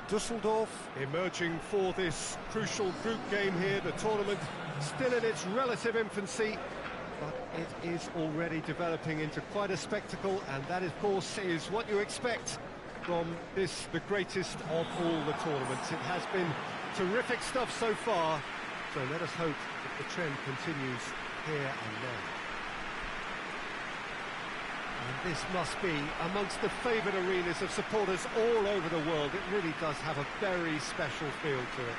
Düsseldorf emerging for this crucial group game here. The tournament still in its relative infancy, but it is already developing into quite a spectacle, and that, of course, is what you expect from this, the greatest of all the tournaments. It has been terrific stuff so far, so let us hope that the trend continues here and now. And this must be amongst the favoured arenas of supporters all over the world. It really does have a very special feel to it.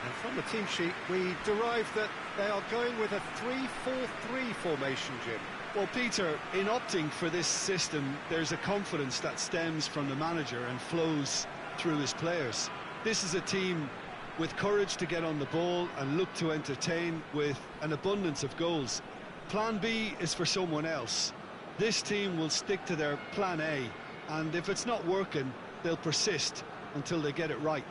And from the team sheet, we derive that they are going with a 3-4-3 formation, Jim. Well, Peter, in opting for this system, there's a confidence that stems from the manager and flows through his players. This is a team with courage to get on the ball and look to entertain with an abundance of goals. Plan B is for someone else. This team will stick to their plan A, and if it's not working, they'll persist until they get it right.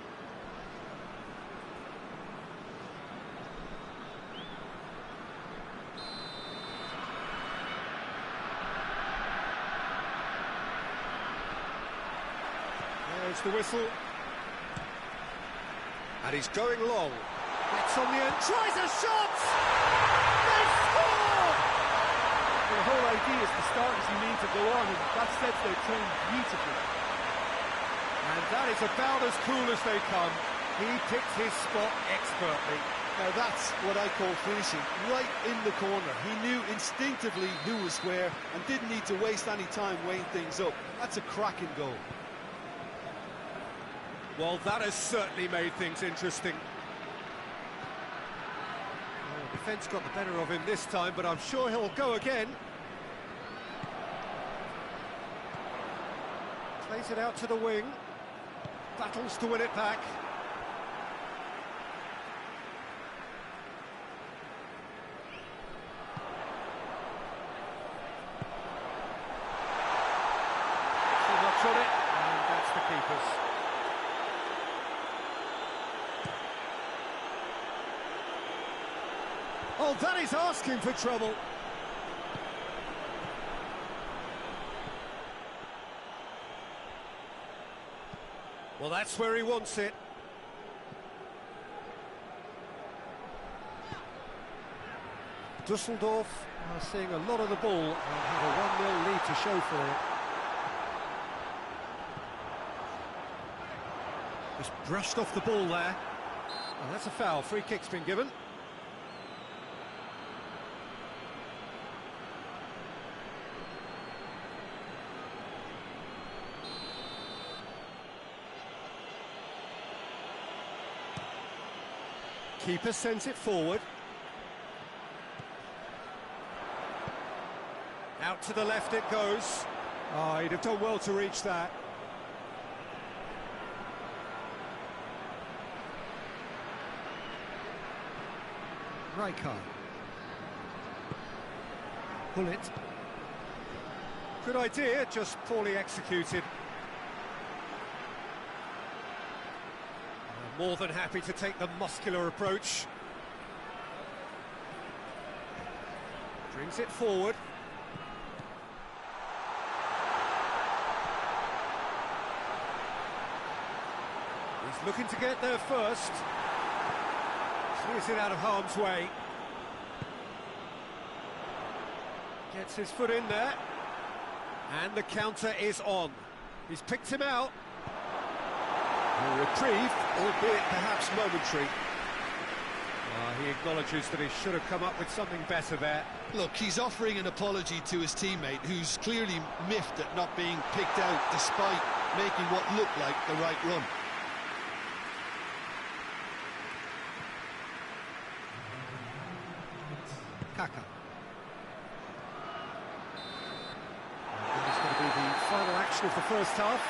There's the whistle. And he's going long. Gets on the end, tries a shot! They score! Well, the whole idea is to start as you need to go on, and that sets their tone beautifully. And that is about as cool as they come. He picked his spot expertly. Now that's what I call finishing, right in the corner. He knew instinctively who was where and didn't need to waste any time weighing things up. That's a cracking goal. Well, that has certainly made things interesting. Oh, defence got the better of him this time, but I'm sure he'll go again. Plays it out to the wing. Battles to win it back. Too much on it, and that's the keeper's. Oh, that is asking for trouble. Well, that's where he wants it. Düsseldorf are seeing a lot of the ball and have a 1-0 lead to show for it. Just brushed off the ball there. And that's a foul. Free kick's been given. Keeper sends it forward. Out to the left it goes. Oh, he'd have done well to reach that. Rijkaard. Pull it. Good idea, just poorly executed. More than happy to take the muscular approach. Brings it forward. He's looking to get there first. Clears it out of harm's way. Gets his foot in there. And the counter is on. He's picked him out. A reprieve, albeit perhaps momentary. He acknowledges that he should have come up with something better there. Look, he's offering an apology to his teammate, who's clearly miffed at not being picked out despite making what looked like the right run. Kaka. And this is going to be the final action of the first half.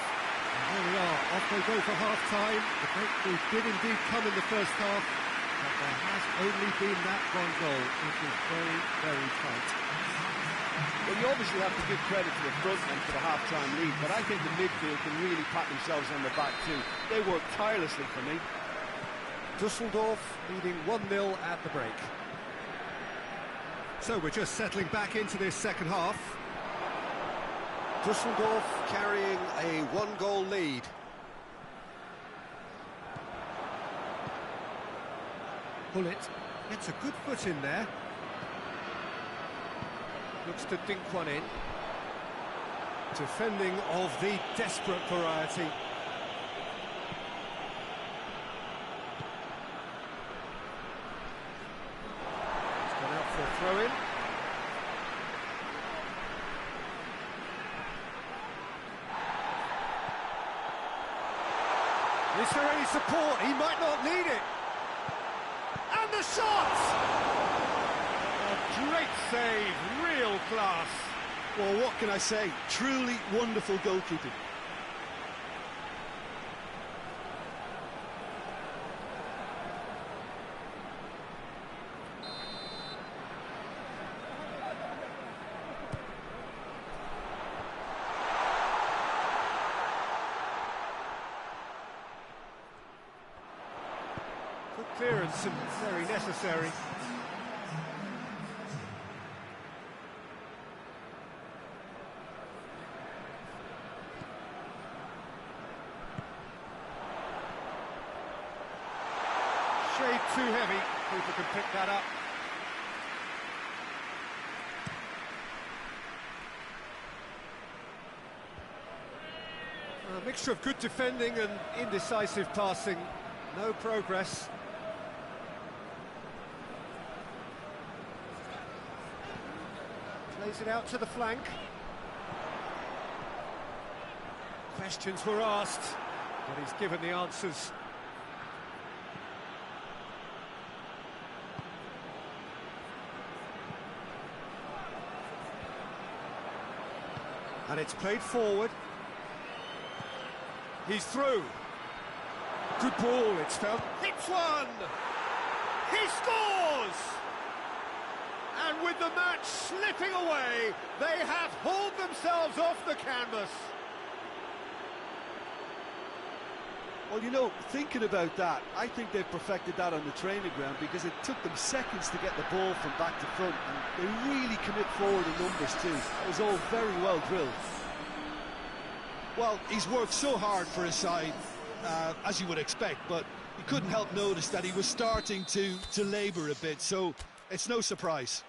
And here we are, off they go for half-time. The breakthrough did indeed come in the first half, but there has only been that one goal. It was very, very tight. Well, you obviously have to give credit to the front and for the half-time lead, but I think the midfield can really pat themselves on the back too. They worked tirelessly for me. Düsseldorf leading 1-0 at the break. So we're just settling back into this second half. Düsseldorf carrying a one-goal lead. Bullet gets a good foot in there. Looks to dink one in. Defending of the desperate variety. It's gone out for a throw-in. Is there any support? He might not need it. And the shot! A great save, real class. Well, what can I say? Truly wonderful goalkeeping. Good clearance and very necessary. Shade too heavy. Keeper can pick that up. A mixture of good defending and indecisive passing. No progress. Plays it out to the flank. Questions were asked, but he's given the answers. And it's played forward. He's through. Good ball, it's found. Hits one! He scores! And with the match slipping away, they have hauled themselves off the canvas. Well, you know, thinking about that, I think they've perfected that on the training ground because it took them seconds to get the ball from back to front, and they really commit forward in numbers too. That was all very well drilled. Well, he's worked so hard for his side, as you would expect, but you couldn't help notice that he was starting to labour a bit, so it's no surprise.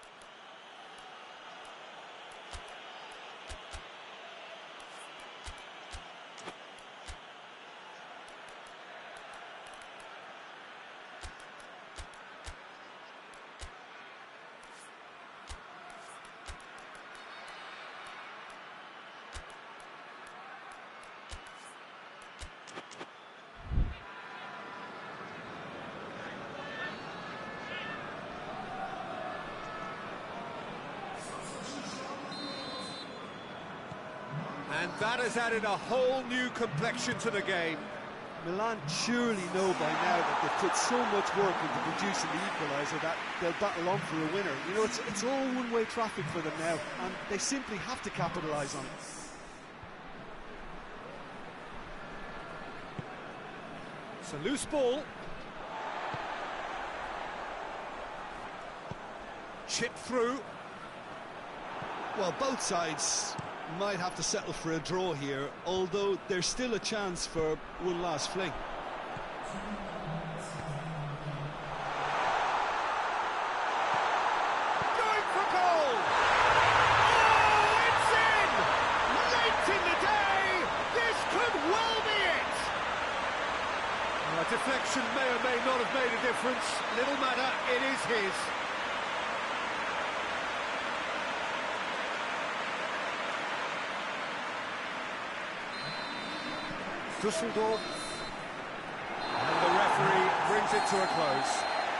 And that has added a whole new complexion to the game. Milan surely know by now that they've put so much work into producing the equaliser that they'll battle on for a winner. You know, it's all one-way traffic for them now, and they simply have to capitalise on it. It's a loose ball. Chip through. Well, both sides might have to settle for a draw here, although there's still a chance for one last fling. Going for goal! Oh, it's in! Late in the day, this could well be it! A deflection may or may not have made a difference. Little matter, it is his. Düsseldorf, and the referee brings it to a close.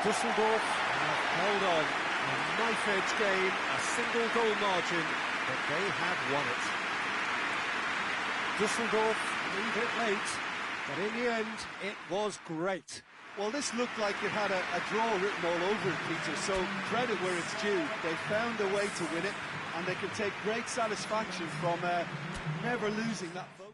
Düsseldorf have held on, a knife-edge game, a single goal margin, but they have won it. Düsseldorf leave it late, but in the end, it was great. Well, this looked like it had a draw written all over it, Peter, so credit where it's due. They found a way to win it, and they can take great satisfaction from never losing that vote.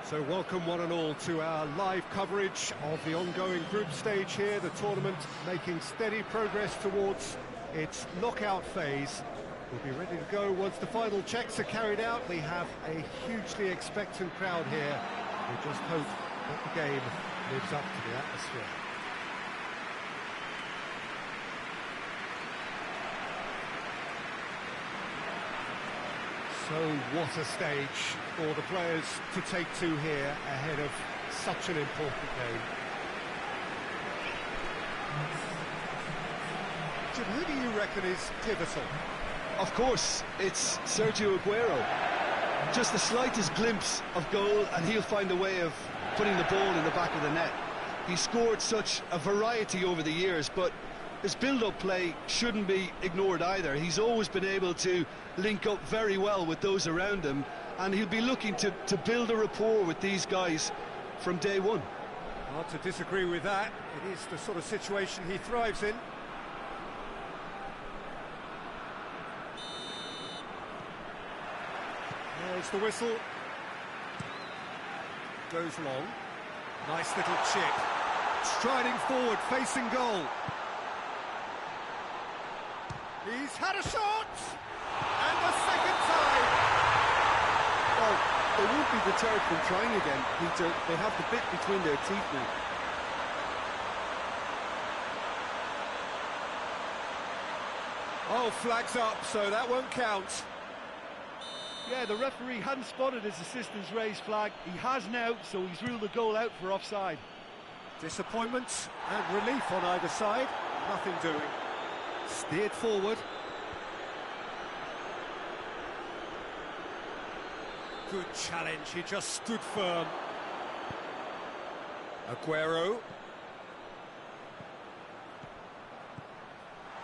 So welcome one and all to our live coverage of the ongoing group stage here, the tournament making steady progress towards its knockout phase. We'll be ready to go once the final checks are carried out. We have a hugely expectant crowd here. We just hope that the game lives up to the atmosphere. So what a stage for the players to take to here ahead of such an important game. Jim, who do you reckon is pivotal? Of course, it's Sergio Aguero. Just the slightest glimpse of goal and he'll find a way of putting the ball in the back of the net. He scored such a variety over the years, but his build-up play shouldn't be ignored either. He's always been able to link up very well with those around him, and he'll be looking to build a rapport with these guys from day one. Hard to disagree with that. It is the sort of situation he thrives in. There's the whistle. Goes long. Nice little chip. Striding forward, facing goal. He's had a shot! And the second time! Well, they won't be deterred from trying again, Peter. They have the bit between their teeth now. Oh, flags up, so that won't count. Yeah, the referee hadn't spotted his assistant's raised flag. He has now, so he's ruled the goal out for offside. Disappointment and relief on either side. Nothing doing. Steered forward. Good challenge, he just stood firm. Aguero.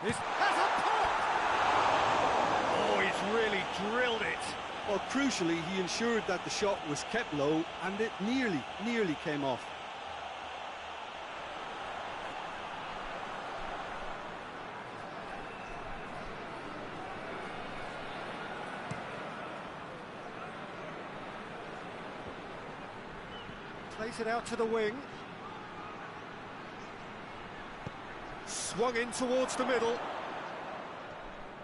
This has a pop! Oh, he's really drilled it. Well, crucially, he ensured that the shot was kept low, and it nearly came off. Plays it out to the wing. Swung in towards the middle.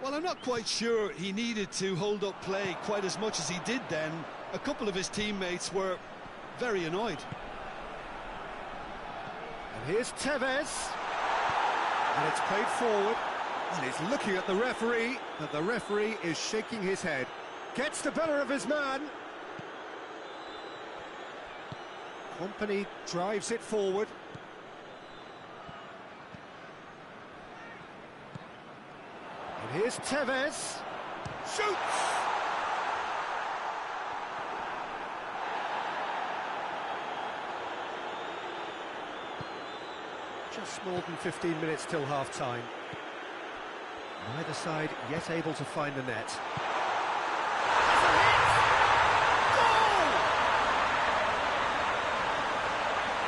Well, I'm not quite sure he needed to hold up play quite as much as he did then. A couple of his teammates were very annoyed. And here's Tevez. And it's played forward. And he's looking at the referee, but the referee is shaking his head. Gets the better of his man. Company drives it forward. And here's Tevez. Shoots! Just more than 15 minutes till half-time. Neither side yet able to find the net.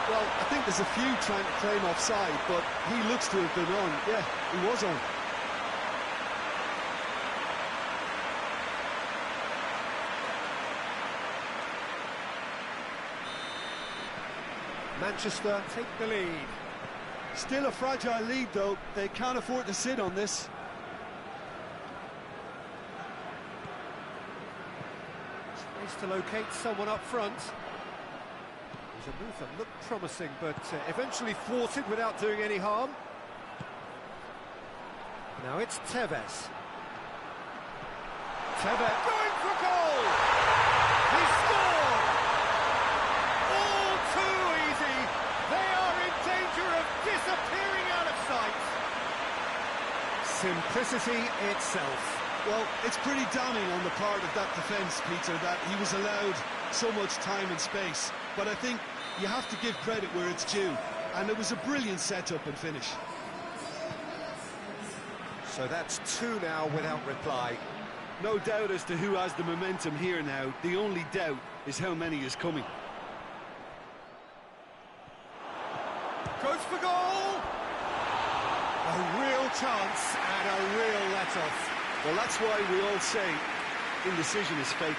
Well, I think there's a few trying to claim offside, but he looks to have been on. Yeah, he was on. Manchester take the lead. Still a fragile lead, though. They can't afford to sit on this. Space to locate someone up front. There's a move that looked promising, but eventually thwarted without doing any harm. Now it's Tevez. Tevez going for goal! He scored! All too easy! They are in danger of disappearing out of sight! Simplicity itself. Well, it's pretty damning on the part of that defence, Peter, that he was allowed so much time and space. But I think you have to give credit where it's due, and it was a brilliant setup and finish. So that's two now without reply. No doubt as to who has the momentum here now. The only doubt is how many is coming. Goes for goal! A real chance and a real let-off. Well, that's why we all say indecision is fatal.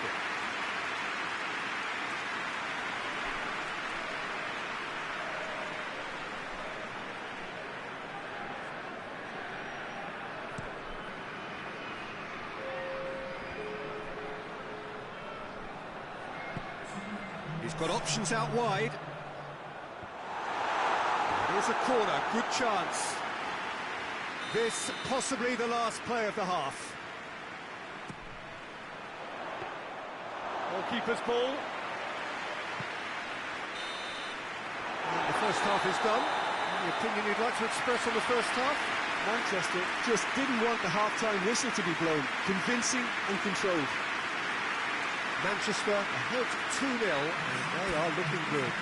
Got options out wide. Here's a corner, good chance. This possibly the last play of the half. Goalkeeper's ball. And the first half is done. Any opinion you'd like to express on the first half? Manchester just didn't want the half-time whistle to be blown. Convincing and controlled. Manchester ahead 2-0, and they are looking good.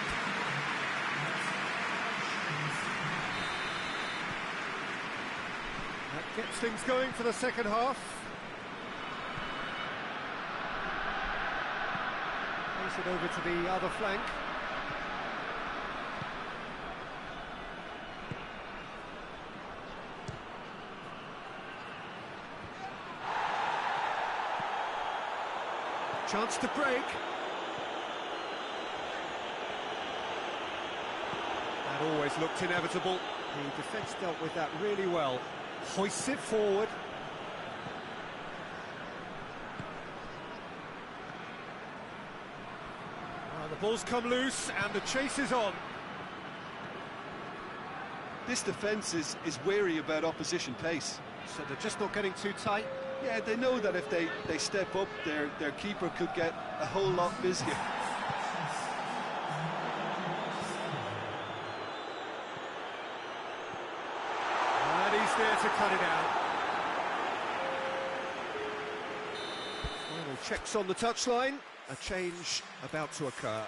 That gets things going for the second half. Pace it over to the other flank. Chance to break. That always looked inevitable. The defence dealt with that really well. Hoists it forward. The ball's come loose and the chase is on. This defence is wary about opposition pace. So they're just not getting too tight. Yeah, they know that if they step up, their keeper could get a whole lot busier. And he's there to cut it out. Final checks on the touchline. A change about to occur.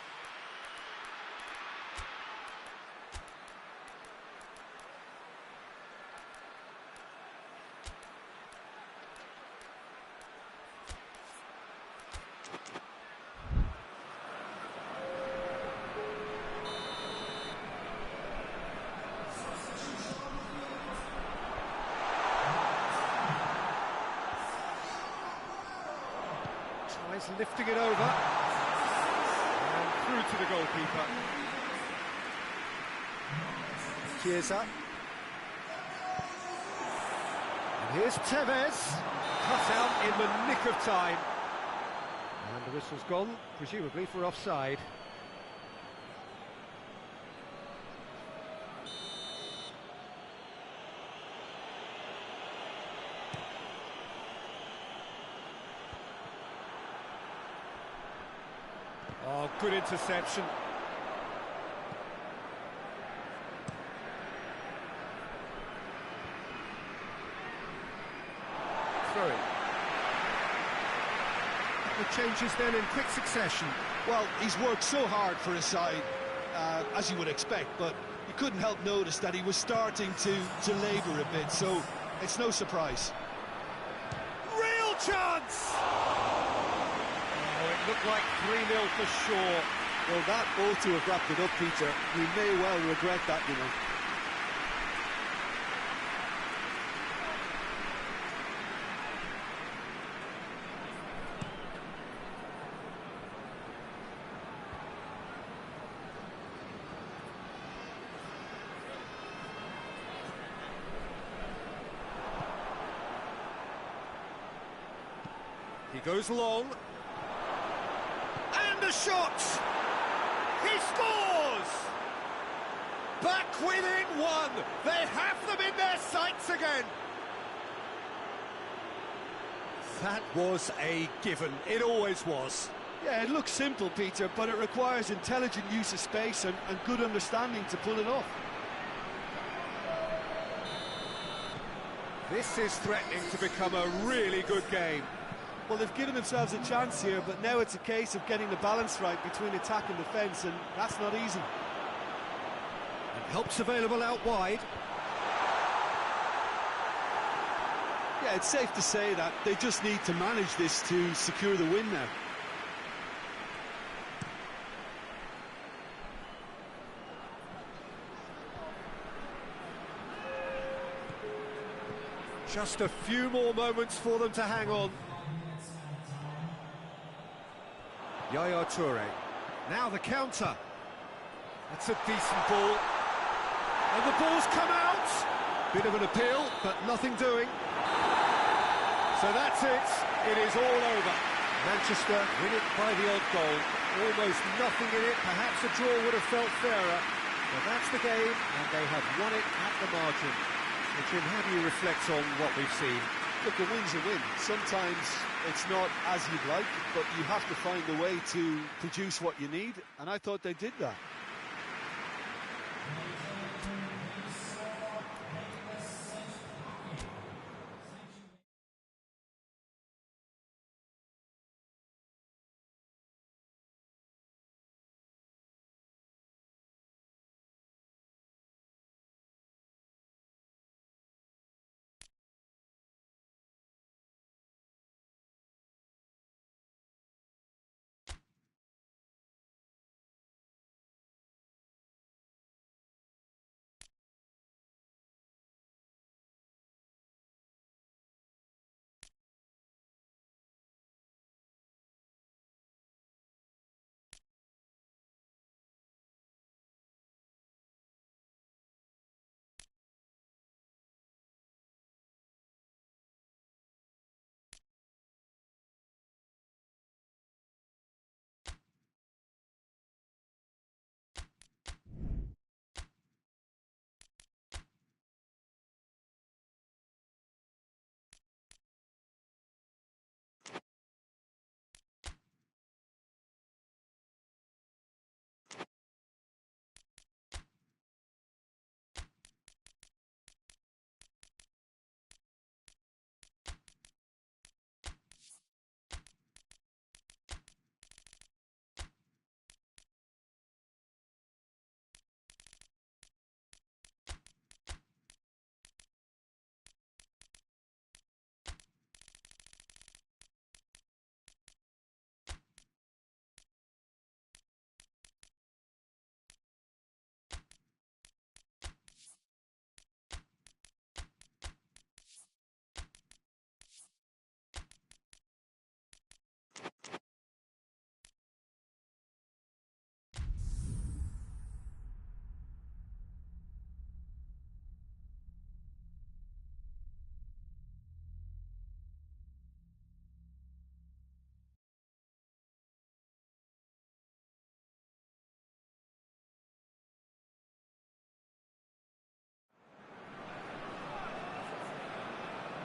Lifting it over and through to the goalkeeper. Chiesa. And here's Tevez, cut out in the nick of time. And the whistle's gone, presumably for offside. Oh, good interception. Throw it. The changes then in quick succession. Well, he's worked so hard for his side, as you would expect, but you couldn't help notice that he was starting to labour a bit, so it's no surprise. Real chance! It looked like 3-0 for sure. Well, that ought to have wrapped it up, Peter. We may well regret that, you know. He goes long. And a shot! He scores! Back within one! They have them in their sights again! That was a given. It always was. Yeah, it looks simple, Peter, but it requires intelligent use of space and good understanding to pull it off. This is threatening to become a really good game. Well, they've given themselves a chance here, but now it's a case of getting the balance right between attack and defence, and that's not easy. And help's available out wide. Yeah, it's safe to say that they just need to manage this to secure the win now. Just a few more moments for them to hang on. Yaya Toure. Now the counter. That's a decent ball. And the ball's come out. Bit of an appeal, but nothing doing. So that's it. It is all over. Manchester win it by the odd goal. Almost nothing in it. Perhaps a draw would have felt fairer. But that's the game, and they have won it at the margin. So, Jim, how do you reflect on what we've seen? Look, a win's a win. Sometimes it's not as you'd like, but you have to find a way to produce what you need, and I thought they did that.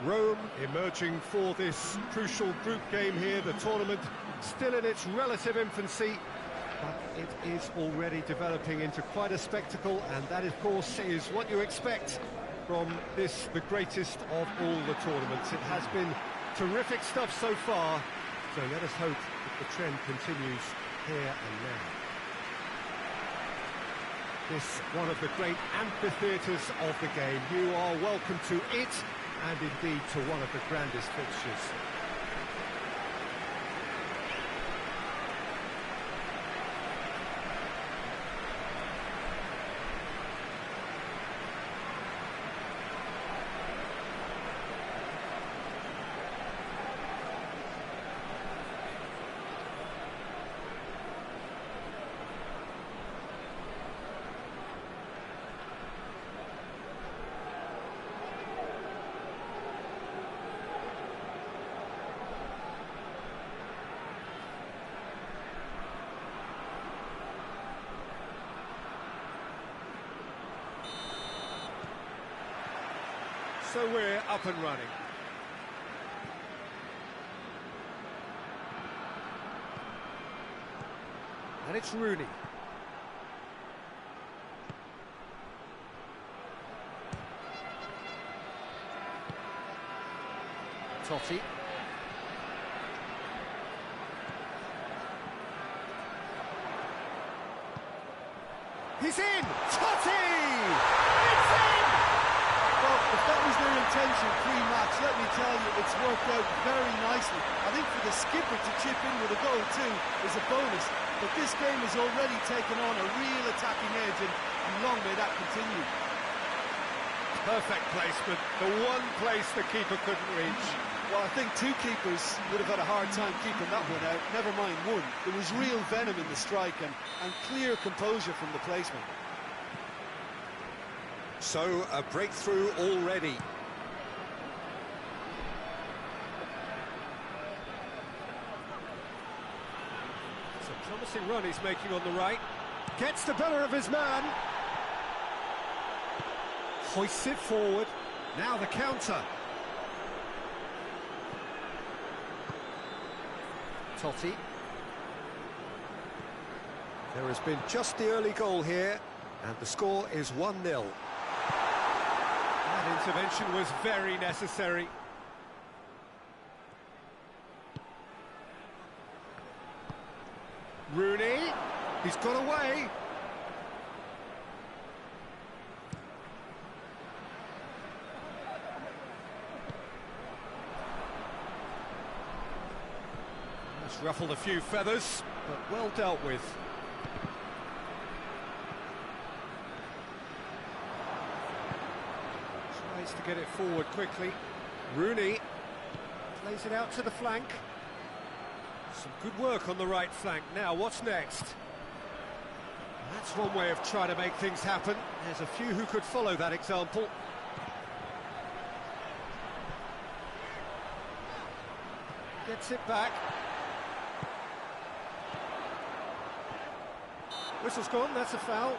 Rome emerging for this crucial group game here, the tournament still in its relative infancy, but it is already developing into quite a spectacle, and that, of course, is what you expect from this, the greatest of all the tournaments. It has been terrific stuff so far, so let us hope that the trend continues here and now. This, one of the great amphitheatres of the game. You are welcome to it, and indeed to one of the grandest fixtures. So we're up and running. And it's Rooney. Totti. He's in! Totti! It's in! Well, if that was their intention pre-match, let me tell you, it's worked out very nicely. I think for the skipper to chip in with a goal too is a bonus, but this game has already taken on a real attacking edge, and long may that continue. Perfect placement, the one place the keeper couldn't reach. Well, I think two keepers would have had a hard time keeping that one out, never mind one. There was real venom in the strike and clear composure from the placement. So, a breakthrough already. Promising run he's making on the right. Gets the better of his man. Hoists it forward. Now the counter. Totti. There has been just the early goal here, and the score is 1-0. That intervention was very necessary. Rooney, he's got away. That's ruffled a few feathers, but well dealt with. Tries to get it forward quickly. Rooney plays it out to the flank. Some good work on the right flank. Now, what's next? That's one way of trying to make things happen. There's a few who could follow that example. Gets it back. Whistle's gone, that's a foul.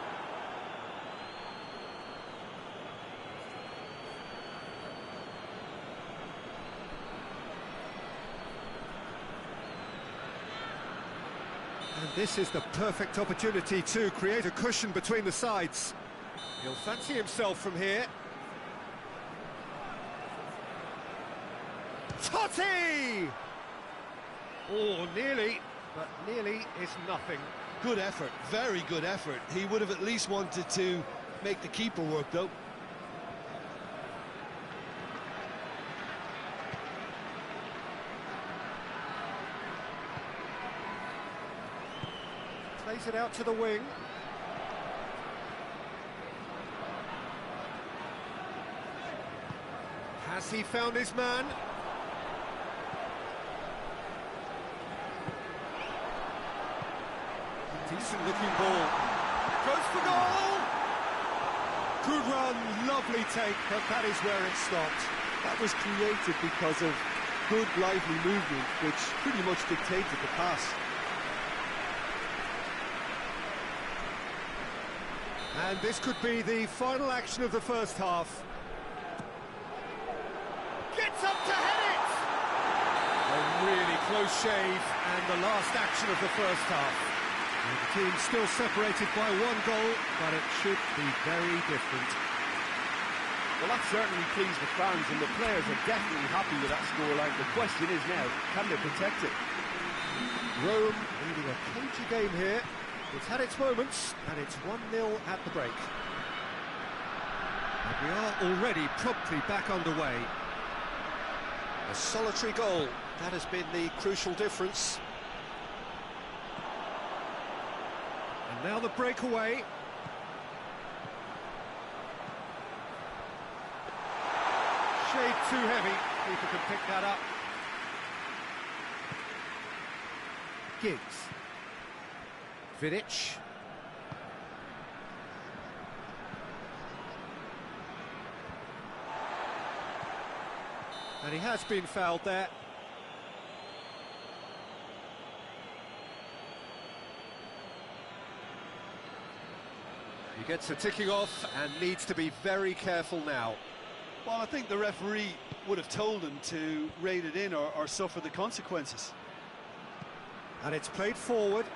And this is the perfect opportunity to create a cushion between the sides. He'll fancy himself from here. Totti! Oh, nearly, but nearly is nothing. Good effort, very good effort. He would have at least wanted to make the keeper work, though. Plays it out to the wing. Has he found his man? Decent looking ball. Goes for goal! Good run, lovely take, but that is where it stopped. That was created because of good, lively movement, which pretty much dictated the pass. And this could be the final action of the first half. Gets up to head it! A really close shave, and the last action of the first half. And the team still separated by 1 goal, but it should be very different. Well, that certainly pleased the fans, and the players are definitely happy with that scoreline. The question is now, can they protect it? Rome leading a cagey game here. It's had its moments, and it's 1-0 at the break. And we are already promptly back underway. A solitary goal, that has been the crucial difference. And now the breakaway. Shade too heavy, keeper can pick that up. Giggs. Vidic. And he has been fouled there. He gets a ticking off and needs to be very careful now. Well, I think the referee would have told him to rate it in or suffer the consequences. And it's played forward.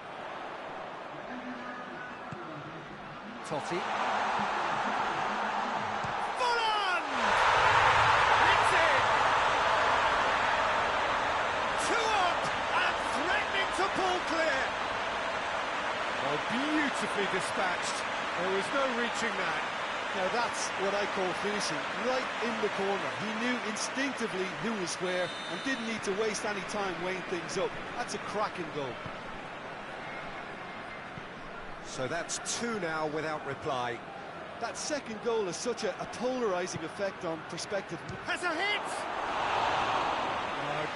Totti. Full on! It's in! 2 up and threatening to pull clear. Oh, beautifully dispatched. There was no reaching that. Now that's what I call finishing, right in the corner. He knew instinctively who was where and didn't need to waste any time weighing things up. That's a cracking goal. So that's 2 now without reply. That second goal has such a polarising effect on perspective. Has a hit!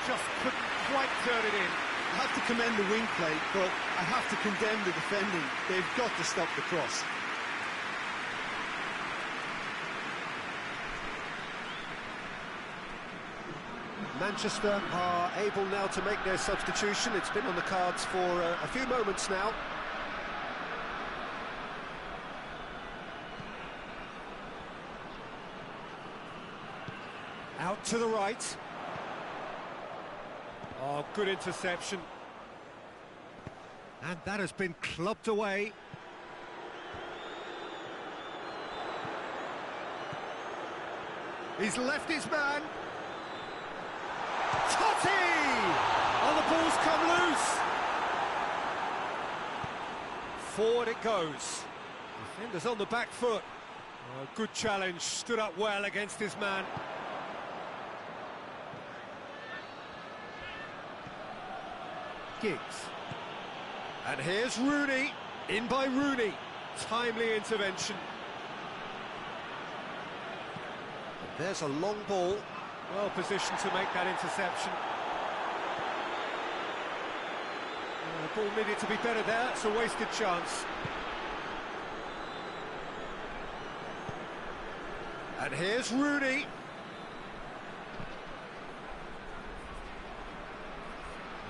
Just couldn't quite turn it in. I have to commend the wing play, but I have to condemn the defending. They've got to stop the cross. Manchester are able now to make their substitution. It's been on the cards for a few moments now. Out to the right. Oh, good interception. And that has been clubbed away. He's left his man. Totti! Oh, the ball's come loose. Forward it goes. Defender's on the back foot. Oh, good challenge, stood up well against his man. Giggs. And here's Rooney, in by Rooney. Timely intervention. There's a long ball. Well positioned to make that interception. The ball needed to be better there, it's a wasted chance. And here's Rooney.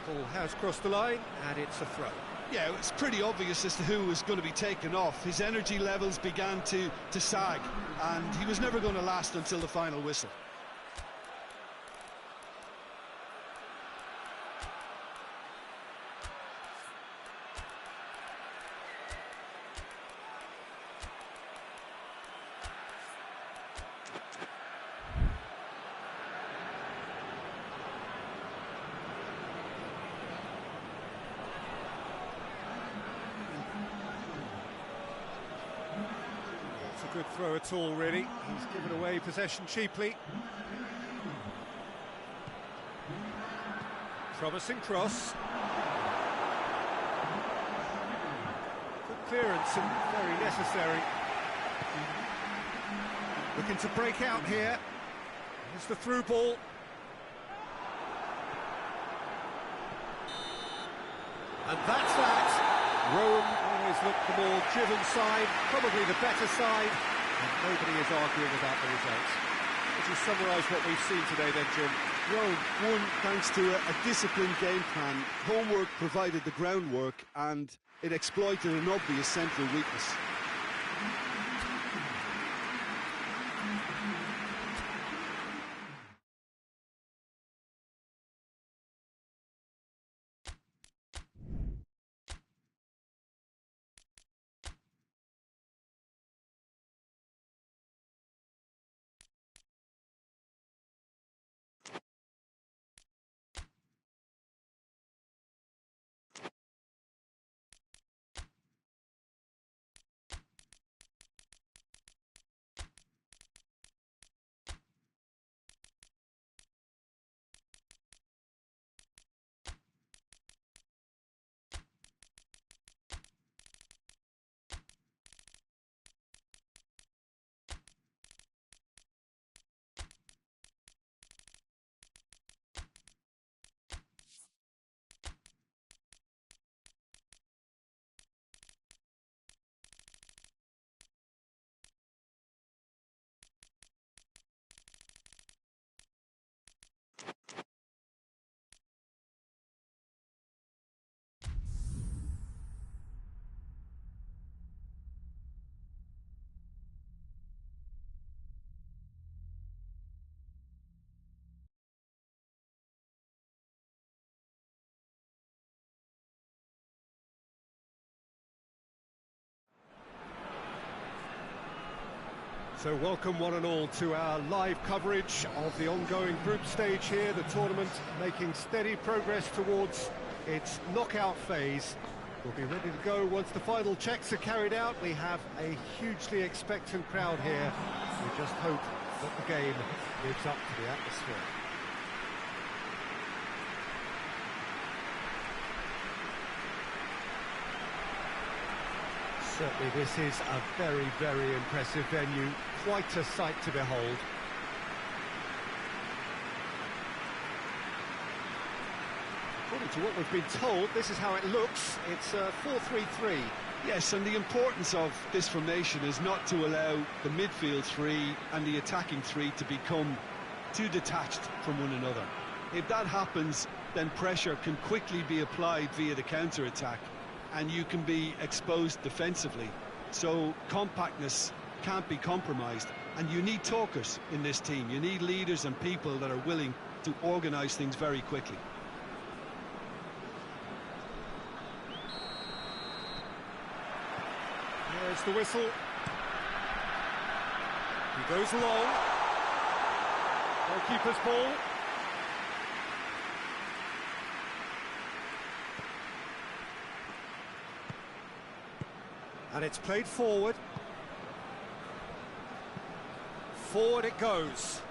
The ball has crossed the line, and it's a throw. Yeah, it's pretty obvious as to who was going to be taken off. His energy levels began to sag, and he was never going to last until the final whistle. Good throw at all, really. He's given away possession cheaply. Promising cross. Good clearance and very necessary. Looking to break out here. Here's the through ball. And that's that. Rome always looked the more driven side, probably the better side, and nobody is arguing about the results. Would you summarise what we've seen today then, Jim? Rome won thanks to a disciplined game plan. Homework provided the groundwork, and it exploited an obvious central weakness. So welcome one and all to our live coverage of the ongoing group stage here, the tournament making steady progress towards its knockout phase. We'll be ready to go once the final checks are carried out. We have a hugely expectant crowd here. We just hope that the game lives up to the atmosphere. Certainly this is a very, very impressive venue, quite a sight to behold. According to what we've been told, this is how it looks. It's 4-3-3. Yes, and the importance of this formation is not to allow the midfield three and the attacking three to become too detached from one another. If that happens, then pressure can quickly be applied via the counter-attack, and you can be exposed defensively. So compactness can't be compromised, and you need talkers in this team. You need leaders and people that are willing to organise things very quickly. There's the whistle. He goes long. Goalkeeper's ball. And it's played forward. Forward it goes.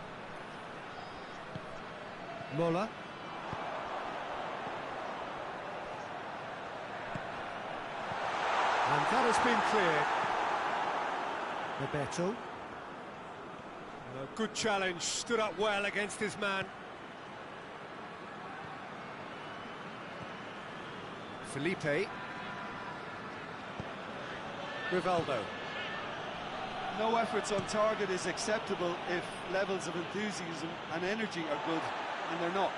Muller. And that has been cleared. Roberto. A good challenge, stood up well against his man. Felipe. Rivaldo. No efforts on target is acceptable if levels of enthusiasm and energy are good, and they're not.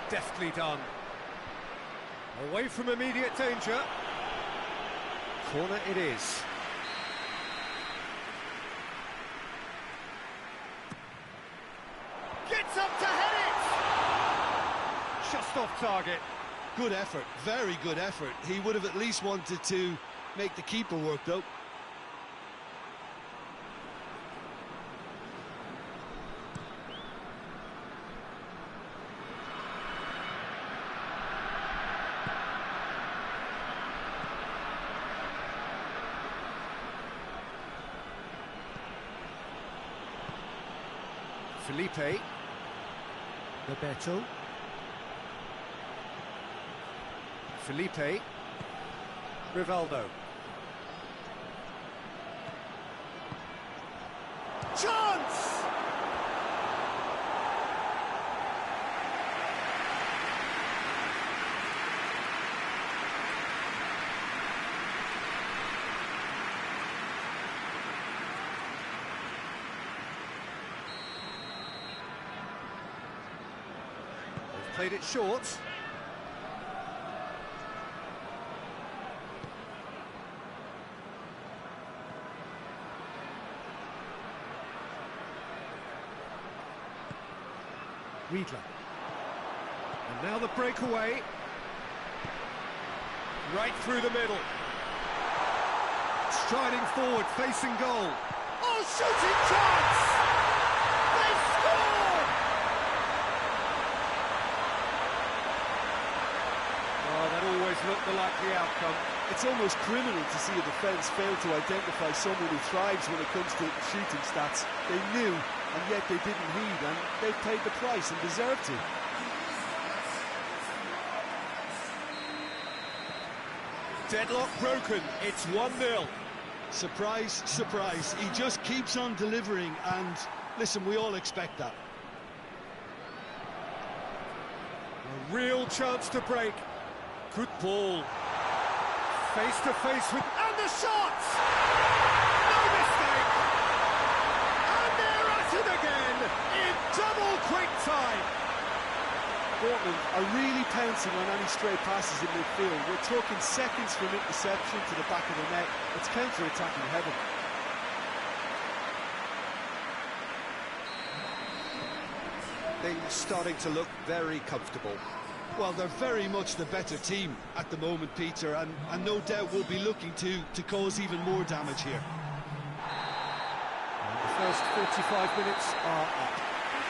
Deftly done. Away from immediate danger. Corner it is. Gets up to head it! Just off target. Good effort, very good effort. He would have at least wanted to make the keeper work, though. Felipe. Roberto. Felipe. Rivaldo. Chance! They've played it short. Riedler. And now the breakaway. Right through the middle. Striding forward, facing goal. Oh, shooting chance! They scored! Oh, that always looked the likely outcome. It's almost criminal to see a defence fail to identify someone who thrives when it comes to shooting stats. They knew, and yet they didn't heed, and they paid the price and deserved to. Deadlock broken, it's 1-0. Surprise, surprise. He just keeps on delivering, and listen, we all expect that. A real chance to break. Good ball. Face to face with... And the shot! No mistake! And they're at it again in double quick time. Portland are really pouncing on any stray passes in midfield. We're talking seconds from interception to the back of the net. It's counter-attacking heaven. Things starting to look very comfortable. Well, they're very much the better team at the moment, Peter, and no doubt will be looking to cause even more damage here. And the first 45 minutes are up.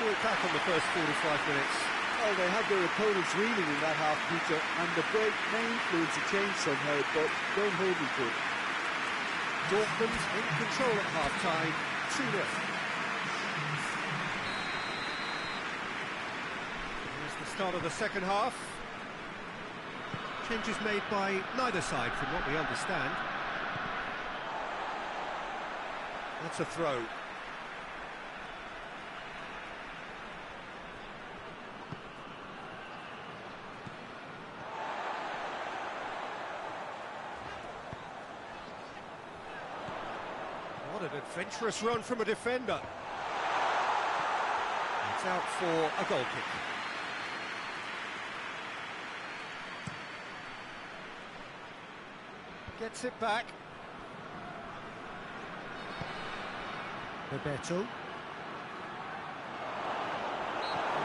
We'll attack on the first 45 minutes. Well, they had their opponents reeling in that half, Peter, and the break may influence a change somehow, but don't hold me to it. Dortmund in control at half-time, 2-0. Here's the start of the second half. Changes made by neither side, from what we understand. That's a throw. An adventurous run from a defender. It's out for a goal kick. Gets it back. Bebeto.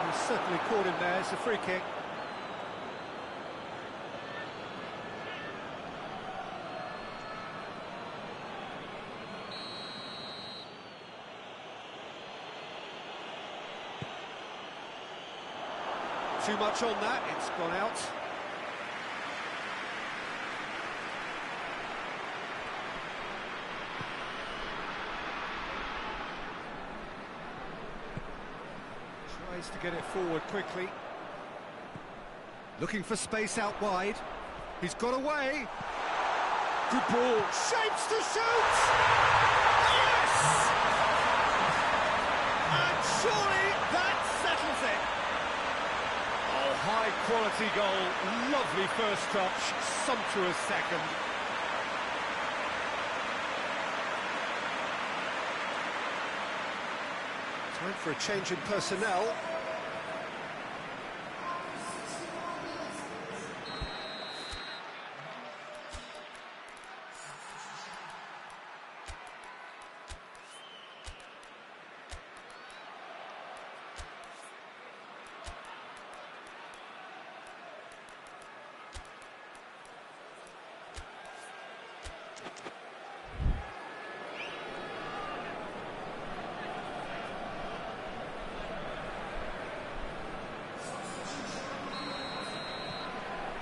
He's certainly caught him there. It's a free kick. Too much on that, it's gone out. Tries to get it forward quickly. Looking for space out wide. He's got away. Good ball. Shapes to shoot! Yes! And surely that settles it. Oh, high quality goal. Lovely first touch. Sumptuous second. Time for a change in personnel.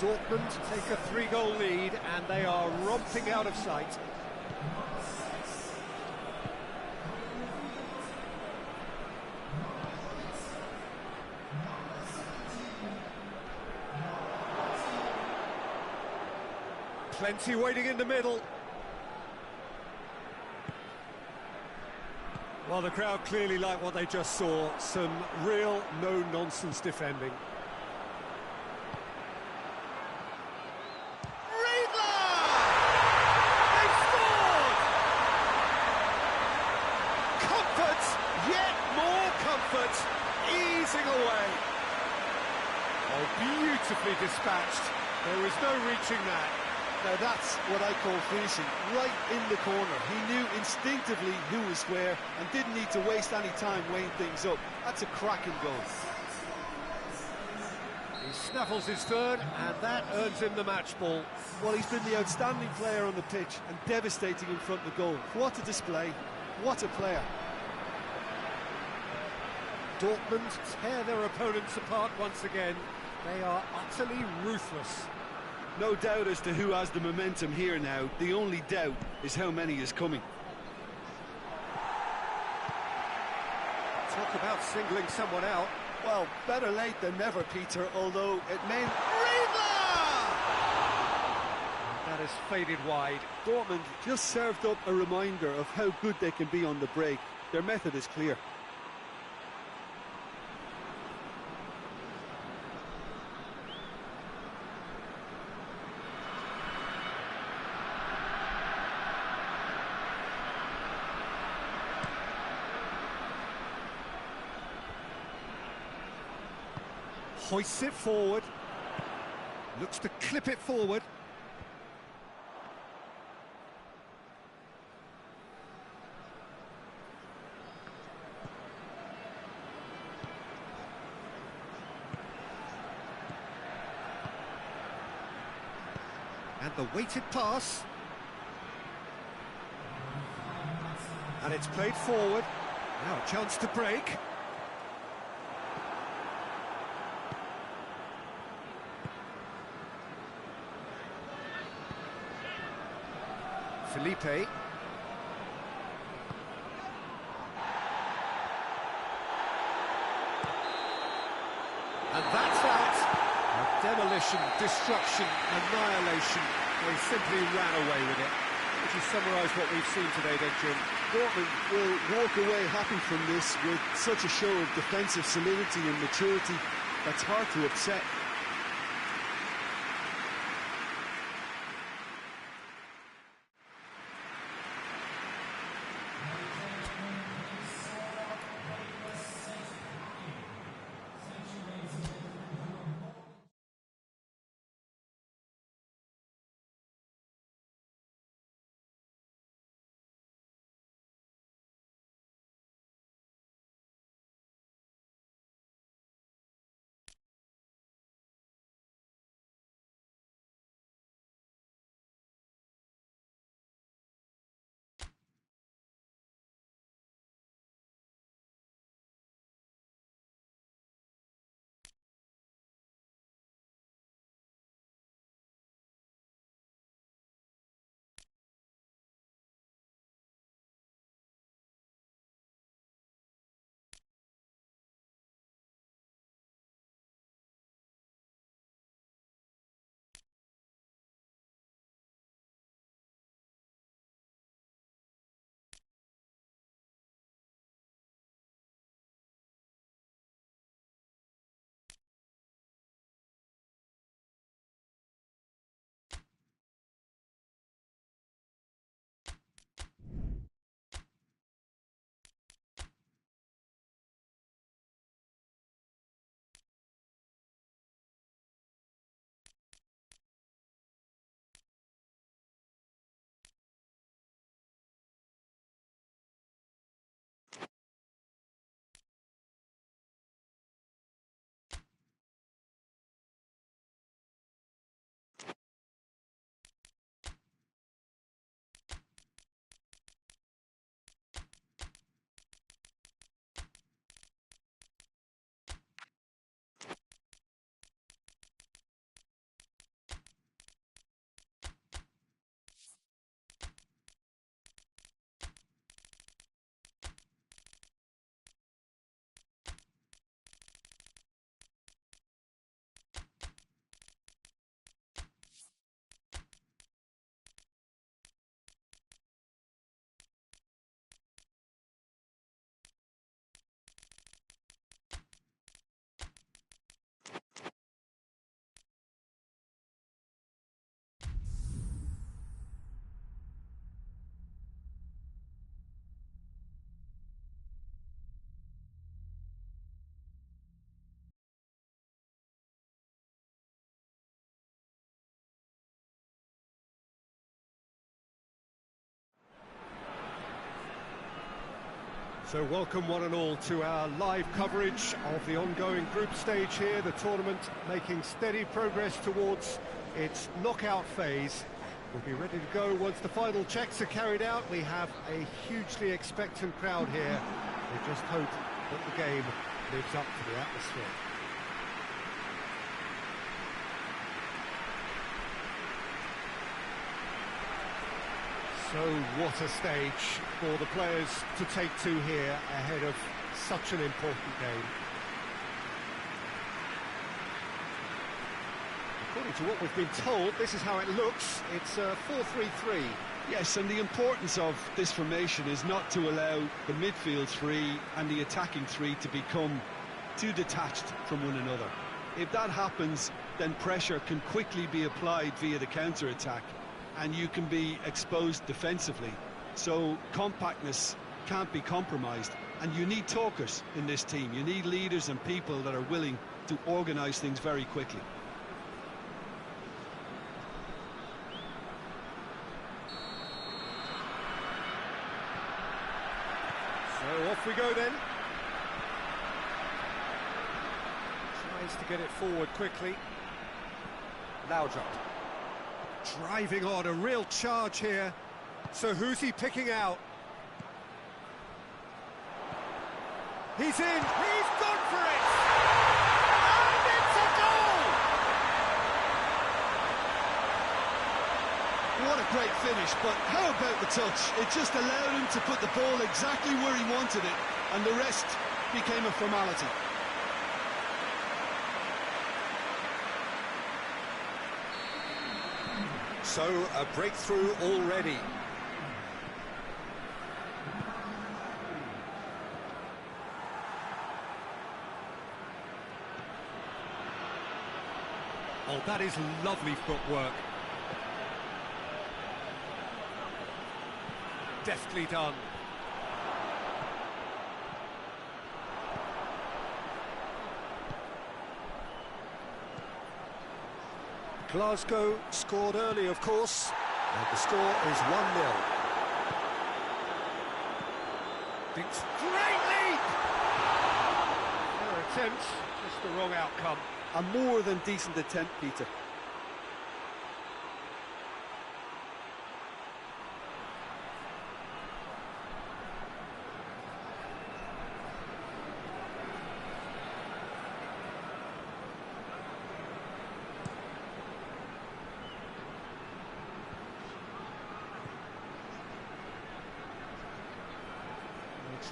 Dortmund take a 3-goal lead and they are romping out of sight. Plenty waiting in the middle. Well, the crowd clearly like what they just saw. Some real no-nonsense defending. Easing away. Oh, beautifully dispatched. There was no reaching that. Now that's what I call finishing, right in the corner. He knew instinctively who was where and didn't need to waste any time weighing things up. That's a cracking goal. He snaffles his third and that earns him the match ball. Well, he's been the outstanding player on the pitch and devastating in front of the goal. What a display, what a player. Dortmund tear their opponents apart once again. They are utterly ruthless. No doubt as to who has the momentum here now. The only doubt is how many is coming. Talk about singling someone out. Well, better late than never, Peter, although it meant... That is faded wide. Dortmund just served up a reminder of how good they can be on the break. Their method is clear. Hoists it forward. Looks to clip it forward. And the weighted pass. And it's played forward. Now a chance to break. Felipe. And that's out. Demolition, destruction, annihilation. They simply ran away with it. Would you summarise what we've seen today then, Jim? Dortmund will walk away happy from this with such a show of defensive solidity and maturity that's hard to upset. So welcome one and all to our live coverage of the ongoing group stage here, the tournament making steady progress towards its knockout phase. We'll be ready to go once the final checks are carried out. We have a hugely expectant crowd here. We just hope that the game lives up to the atmosphere. So what a stage for the players to take to here ahead of such an important game. According to what we've been told, this is how it looks. It's a 4-3-3. Yes, and the importance of this formation is not to allow the midfield three and the attacking three to become too detached from one another. If that happens, then pressure can quickly be applied via the counter-attack, and you can be exposed defensively. So compactness can't be compromised, and you need talkers in this team. You need leaders and people that are willing to organise things very quickly. So off we go then. Tries to get it forward quickly. Laudrup. Driving on, a real charge here. So who's he picking out? He's in, he's gone for it! And it's a goal! What a great finish, but how about the touch? It just allowed him to put the ball exactly where he wanted it, and the rest became a formality. So, a breakthrough already. Oh, that is lovely footwork. Deftly done. Glasgow scored early, of course, and the score is 1-0. Thinks great leap! Their attempt, just the wrong outcome. A more than decent attempt, Peter.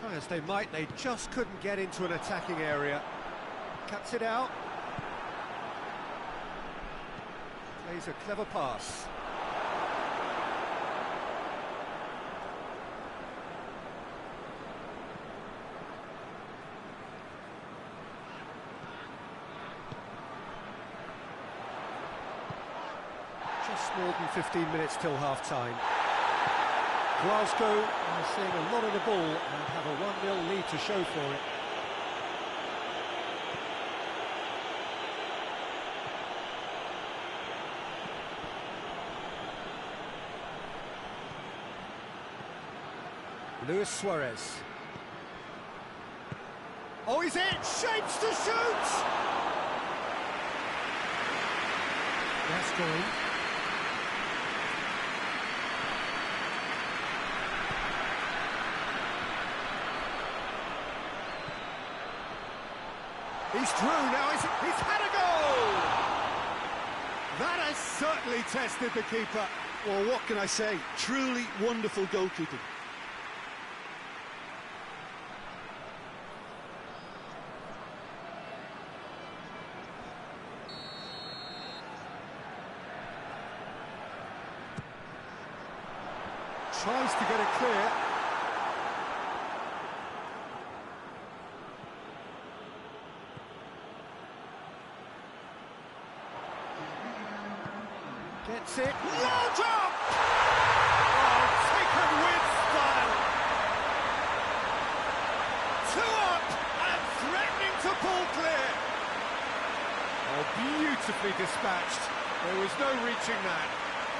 Try as they might, they just couldn't get into an attacking area. Cuts it out. Plays a clever pass. Just more than 15 minutes till half-time. Glasgow are seeing a lot of the ball and have a 1-0 lead to show for it. Luis Suarez. Oh, he's in! Shapes to shoot! Gascoigne. He's through now, he's had a goal! That has certainly tested the keeper. Well, what can I say? Truly wonderful goalkeeping. Tries to get it clear. Gets it. Laudrup! Oh, taken with style. 2 up and threatening to pull clear. Oh, beautifully dispatched. There was no reaching that.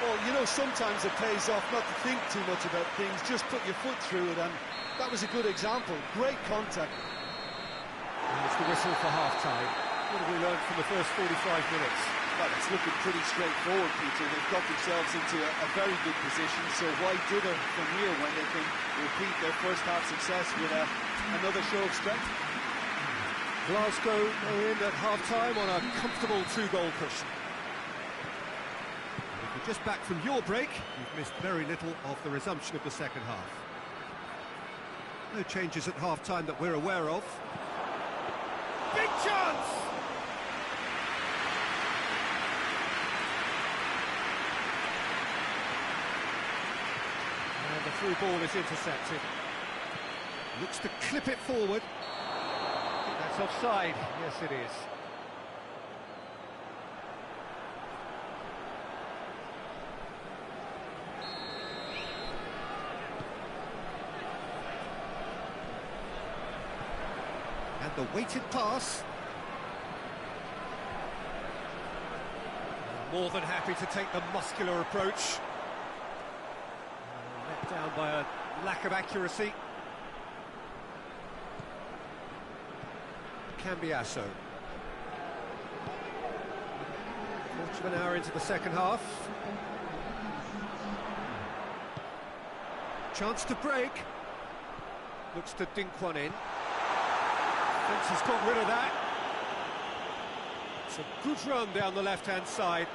Well, you know, sometimes it pays off not to think too much about things, just put your foot through it, and That was a good example. Great contact. And it's the whistle for half-time. What have we learned from the first 45 minutes? Well, it's looking pretty straightforward, Peter. They've got themselves into a very good position, so why dither from here when they can repeat their first half success with another show of strength? Glasgow go in at half-time on a comfortable 2-goal cushion. And if you're just back from your break, you've missed very little of the resumption of the second half. No changes at half-time that we're aware of. Big chance! And the through ball is intercepted. Looks to clip it forward. I think that's offside. Yes, it is. And the weighted pass. More than happy to take the muscular approach. Let down by a lack of accuracy. Cambiasso. Quarter of an hour into the second half. Chance to break. Looks to dink one in. Fence has got rid of that. It's a good run down the left-hand side.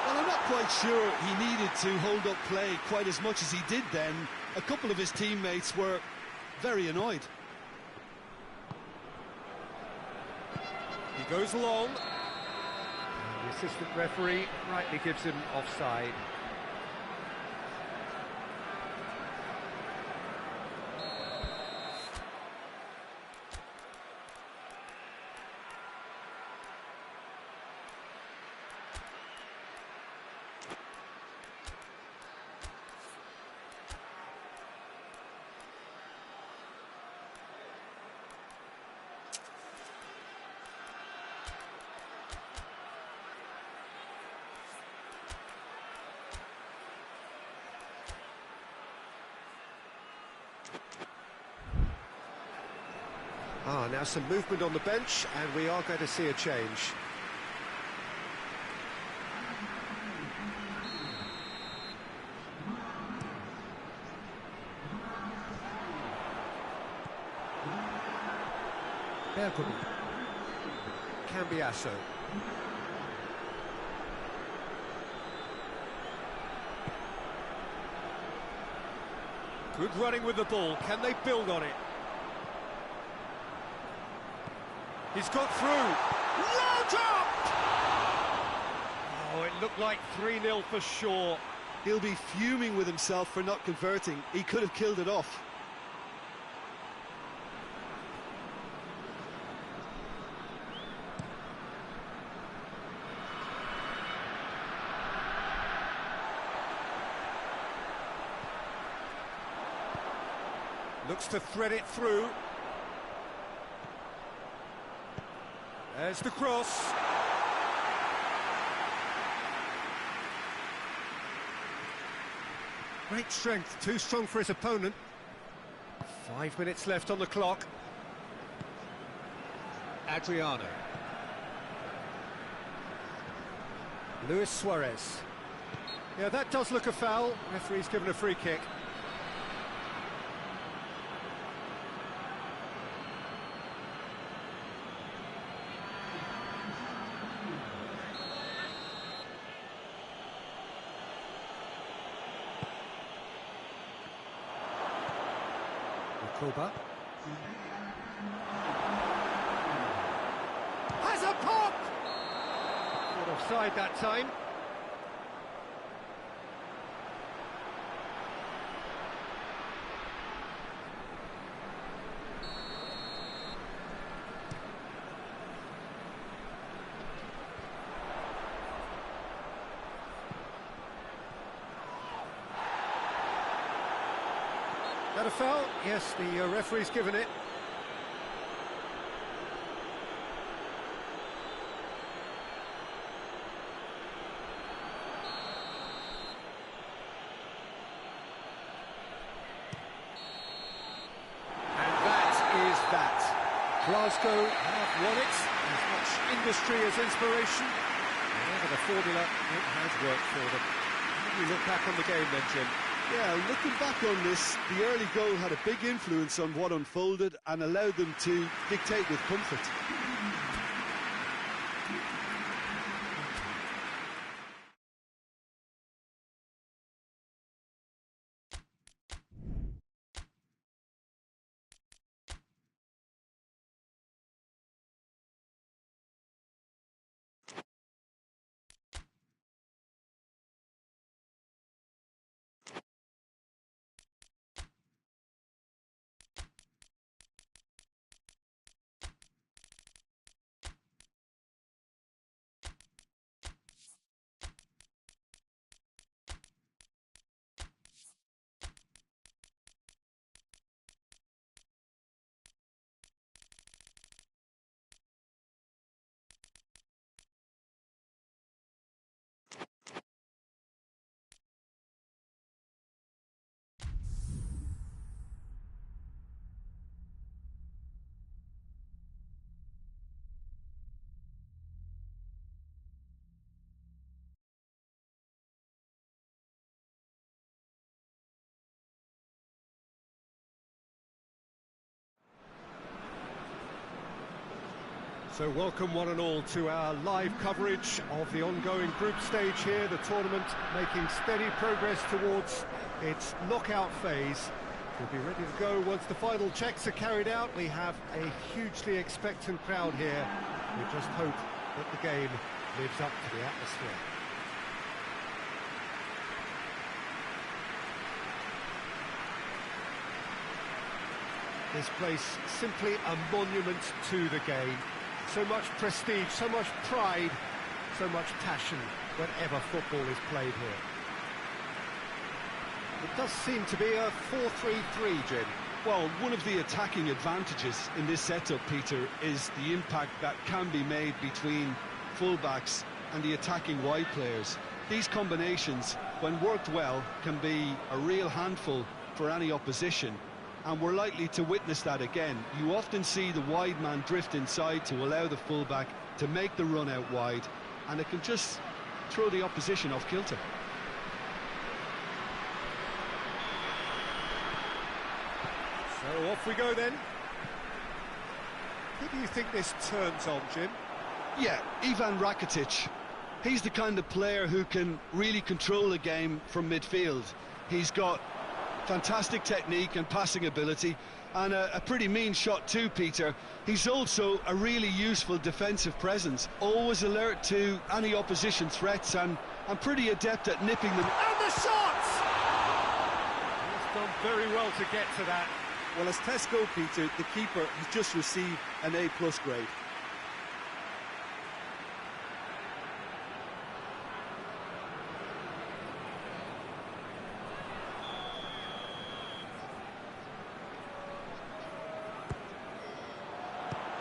Well, I'm not quite sure he needed to hold up play quite as much as he did then. A couple of his teammates were very annoyed. He goes long. And the assistant referee rightly gives him offside. Now some movement on the bench, and we are going to see a change. Bergamo. Cambiasso. Good running with the ball. Can they build on it? He's got through. Loads up! Oh, it looked like 3-0 for sure. He'll be fuming with himself for not converting. He could have killed it off. Looks to thread it through. There's the cross. Great strength, too strong for his opponent. 5 minutes left on the clock. Adriano. Luis Suarez. Yeah, that does look a foul. Referee's given a free kick. Koba. Has a pop! Not offside that time. That a foul? Yes, the referee's given it. that. Glasgow have won it, as much industry as inspiration. Whatever the formula, it has worked for them. How do you look back on the game then, Jim? Yeah, looking back on this, the early goal had a big influence on what unfolded and allowed them to dictate with comfort. So welcome one and all to our live coverage of the ongoing group stage here, the tournament making steady progress towards its knockout phase. We'll be ready to go once the final checks are carried out. We have a hugely expectant crowd here. We just hope that the game lives up to the atmosphere. This place simply a monument to the game. So much prestige, so much pride, so much passion whenever football is played here. It does seem to be a 4-3-3, Jim. Well, one of the attacking advantages in this setup, Peter, is the impact that can be made between fullbacks and the attacking wide players. These combinations, when worked well, can be a real handful for any opposition. And we're likely to witness that again. You often see the wide man drift inside to allow the fullback to make the run out wide, and it can just throw the opposition off kilter. So off we go then. Who do you think this turns on, Jim? Yeah, Ivan Rakitic. He's the kind of player who can really control a game from midfield. He's got fantastic technique and passing ability, and a pretty mean shot too, Peter. He's also a really useful defensive presence, always alert to any opposition threats, and pretty adept at nipping them. And the shot! He's done very well to get to that. Well, as tests go, Peter, the keeper has just received an A+ grade.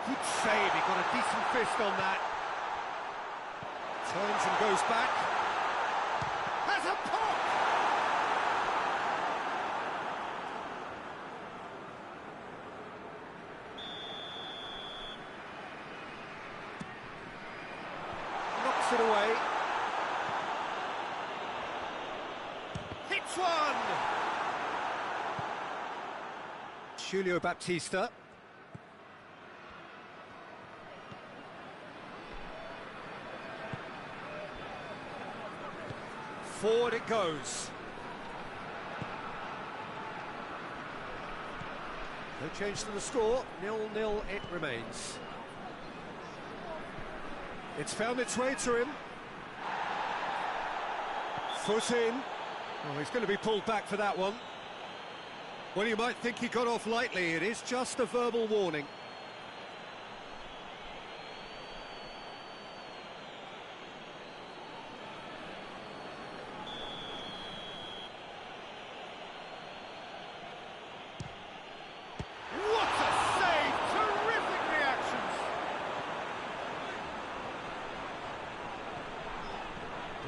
Good save, he got a decent fist on that. Turns and goes back. Has a pop! Knocks it away. Hits one! Julio Baptista. Forward it goes. No change to the score, 0-0 it remains. It's found its way to him. Foot in. Oh, he's going to be pulled back for that one. Well, you might think he got off lightly. It is just a verbal warning.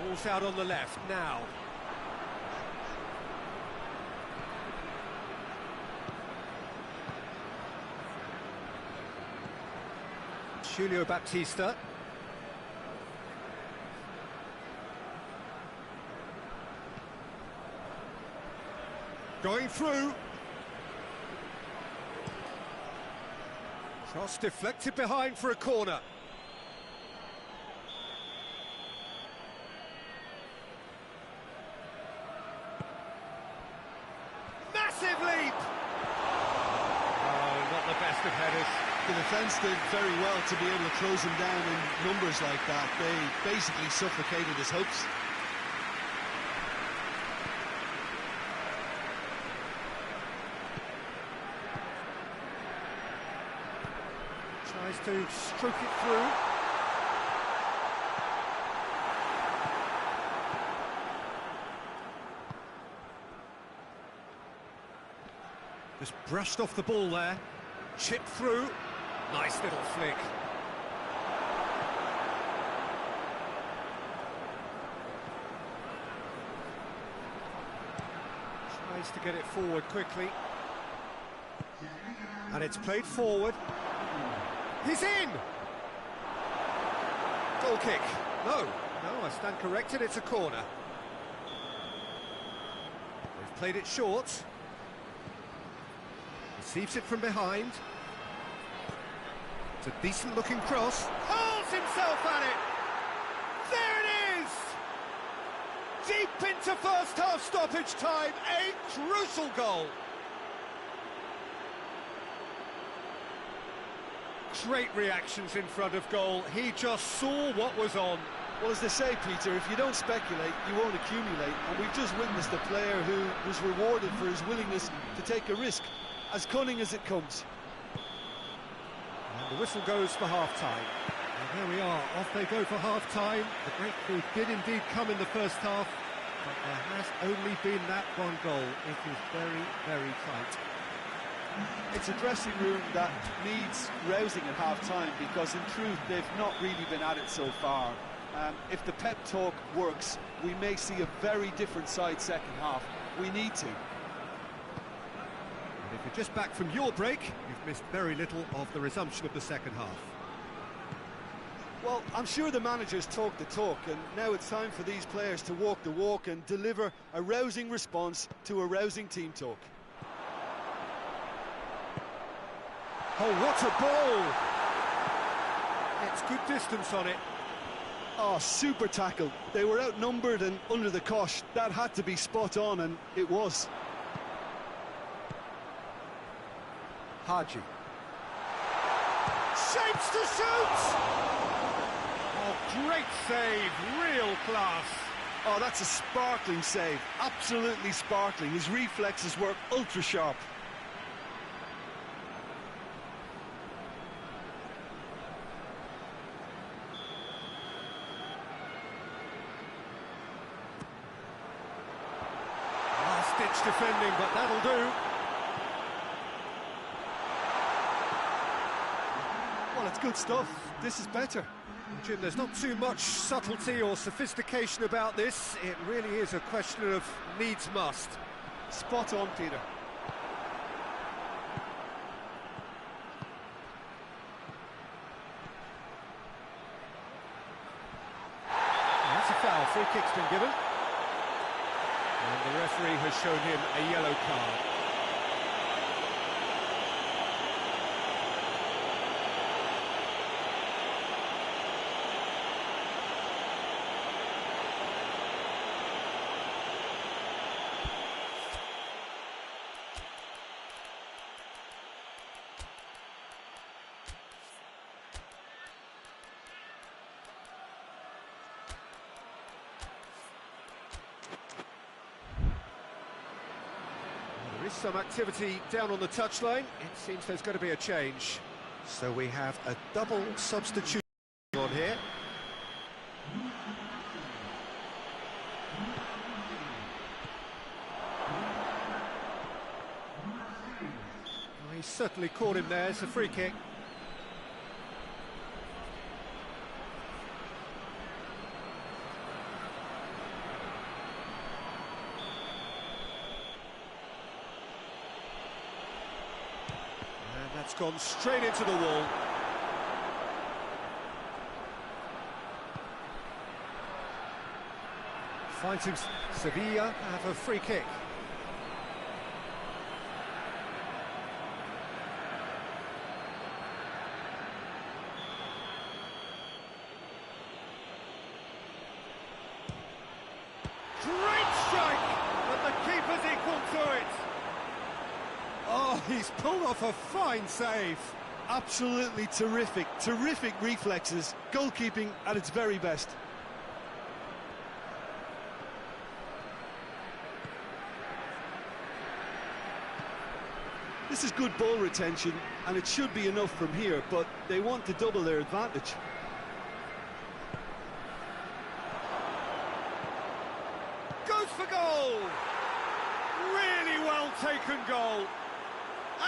Ball's out on the left now. Julio Baptista. Going through. Cross deflected behind for a corner. Massive leap! Oh, not the best of headers. The defence did very well to be able to close him down in numbers like that. They basically suffocated his hopes. Tries to stroke it through. Just brushed off the ball there. Chip through. Nice little flick. Tries to get it forward quickly. And it's played forward. He's in! Goal kick. No, I stand corrected, it's a corner. They've played it short. Receives it from behind. It's a decent-looking cross. Hurls himself at it! There it is! Deep into first-half stoppage time, a crucial goal. Great reactions in front of goal. He just saw what was on. Well, as they say, Peter, if you don't speculate, you won't accumulate. And we've just witnessed a player who was rewarded for his willingness to take a risk, as cunning as it comes. And the whistle goes for half-time. And there we are, off they go for half-time. The breakthrough did indeed come in the first half, but there has only been that one goal. It is very, very tight. It's a dressing room that needs rousing at half-time, because in truth they've not really been at it so far. If the pep talk works, we may see a very different side second half. We need to. And if you're just back from your break, you've missed very little of the resumption of the second half. Well, I'm sure the managers talk the talk, and now it's time for these players to walk the walk and deliver a rousing response to a rousing team talk. Oh, what a ball! It's good distance on it. Oh, super tackle. They were outnumbered and under the cosh. That had to be spot on, and it was. Haji. Shapes to shoot! Oh, great save, real class. Oh, that's a sparkling save. Absolutely sparkling. His reflexes were ultra sharp. Ditch defending, but that'll do. Well, it's good stuff. This is better. Jim, there's not too much subtlety or sophistication about this. It really is a question of needs must. Spot on, Peter. That's a foul. Free kick's been given. And the referee has shown him a yellow card. There is some activity down on the touchline. It seems there's going to be a change. So we have a double substitution on here. Well, he certainly caught him there. It's a free kick. That's gone straight into the wall. Finds him. Sevilla have a free kick. Great strike, but the keeper's equal to it. Oh, he's pulled off a fine save. Absolutely terrific, terrific reflexes, goalkeeping at its very best. This is good ball retention, and it should be enough from here, but they want to double their advantage. Goes for goal. Really well taken goal.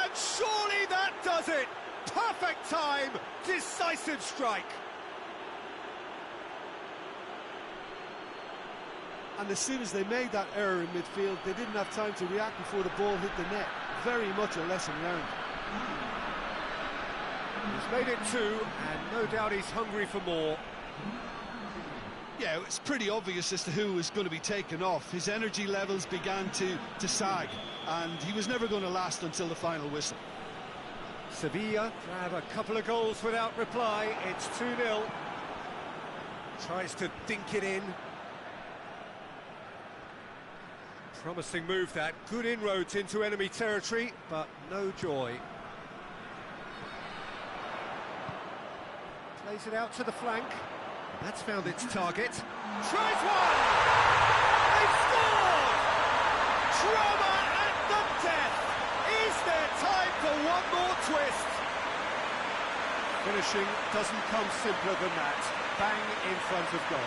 And surely that does it. Perfect time, decisive strike. And as soon as they made that error in midfield, they didn't have time to react before the ball hit the net. Very much a lesson learned. He's made it 2, and no doubt he's hungry for more. Yeah, it's pretty obvious as to who was going to be taken off. His energy levels began to sag, and he was never going to last until the final whistle. Sevilla grab a couple of goals without reply. It's 2-0. Tries to dink it in. Promising move that. Good inroads into enemy territory, but no joy. Plays it out to the flank. That's found its target. Tries one! They've scored! Drama at the death! Is there time for one more twist? Finishing doesn't come simpler than that. Bang in front of goal.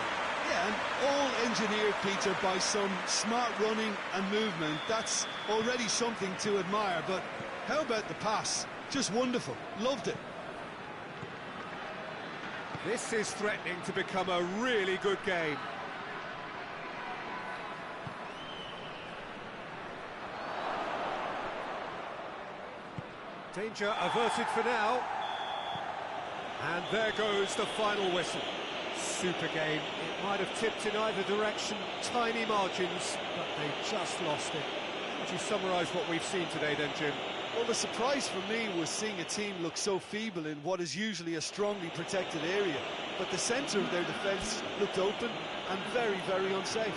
Yeah, and all engineered, Peter, by some smart running and movement. That's already something to admire, but how about the pass? Just wonderful. Loved it. This is threatening to become a really good game. Danger averted for now. And there goes the final whistle. Super game. It might have tipped in either direction, tiny margins, but they just lost it. How would you summarise what we've seen today then, Jim? Well, the surprise for me was seeing a team look so feeble in what is usually a strongly protected area. But the centre of their defence looked open and very, very unsafe.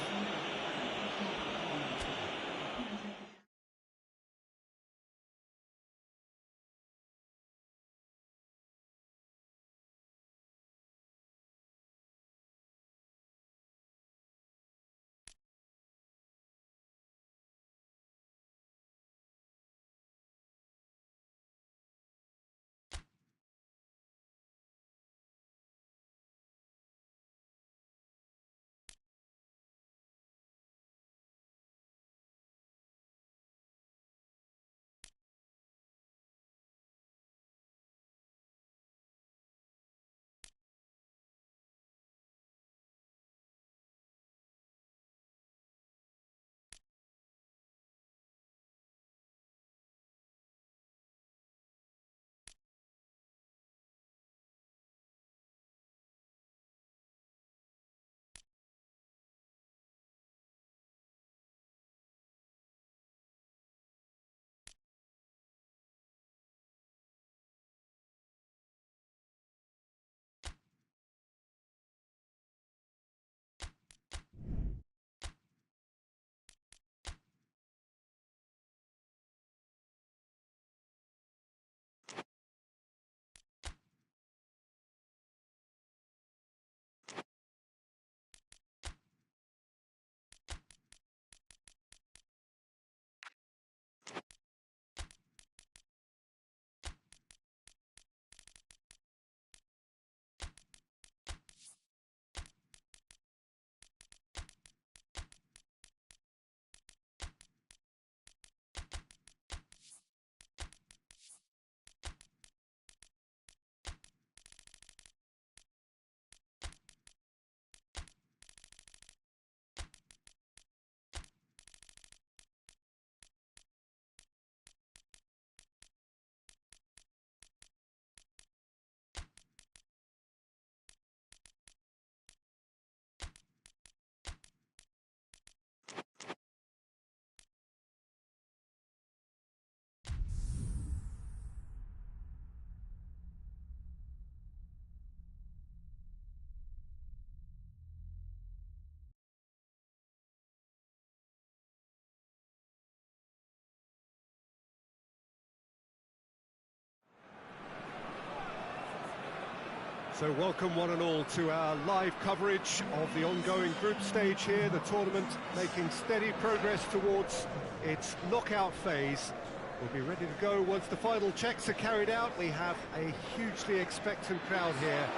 So welcome one and all to our live coverage of the ongoing group stage here, the tournament making steady progress towards its knockout phase. We'll be ready to go once the final checks are carried out. We have a hugely expectant crowd here.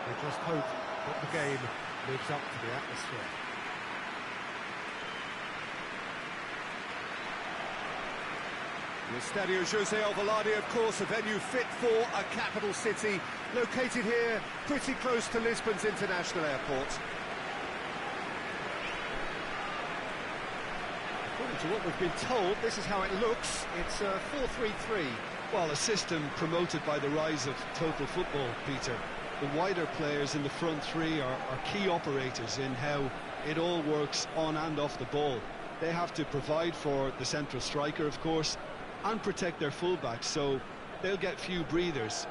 We just hope that the game lives up to the atmosphere. The Estadio José Alvalade, of course, a venue fit for a capital city, located here pretty close to Lisbon's international airport. According to what we've been told, this is how it looks. It's a 4-3-3. Well, a system promoted by the rise of total football, Peter. The wider players in the front three are key operators in how it all works on and off the ball. They have to provide for the central striker, of course, and protect their fullbacks, so they'll get few breathers.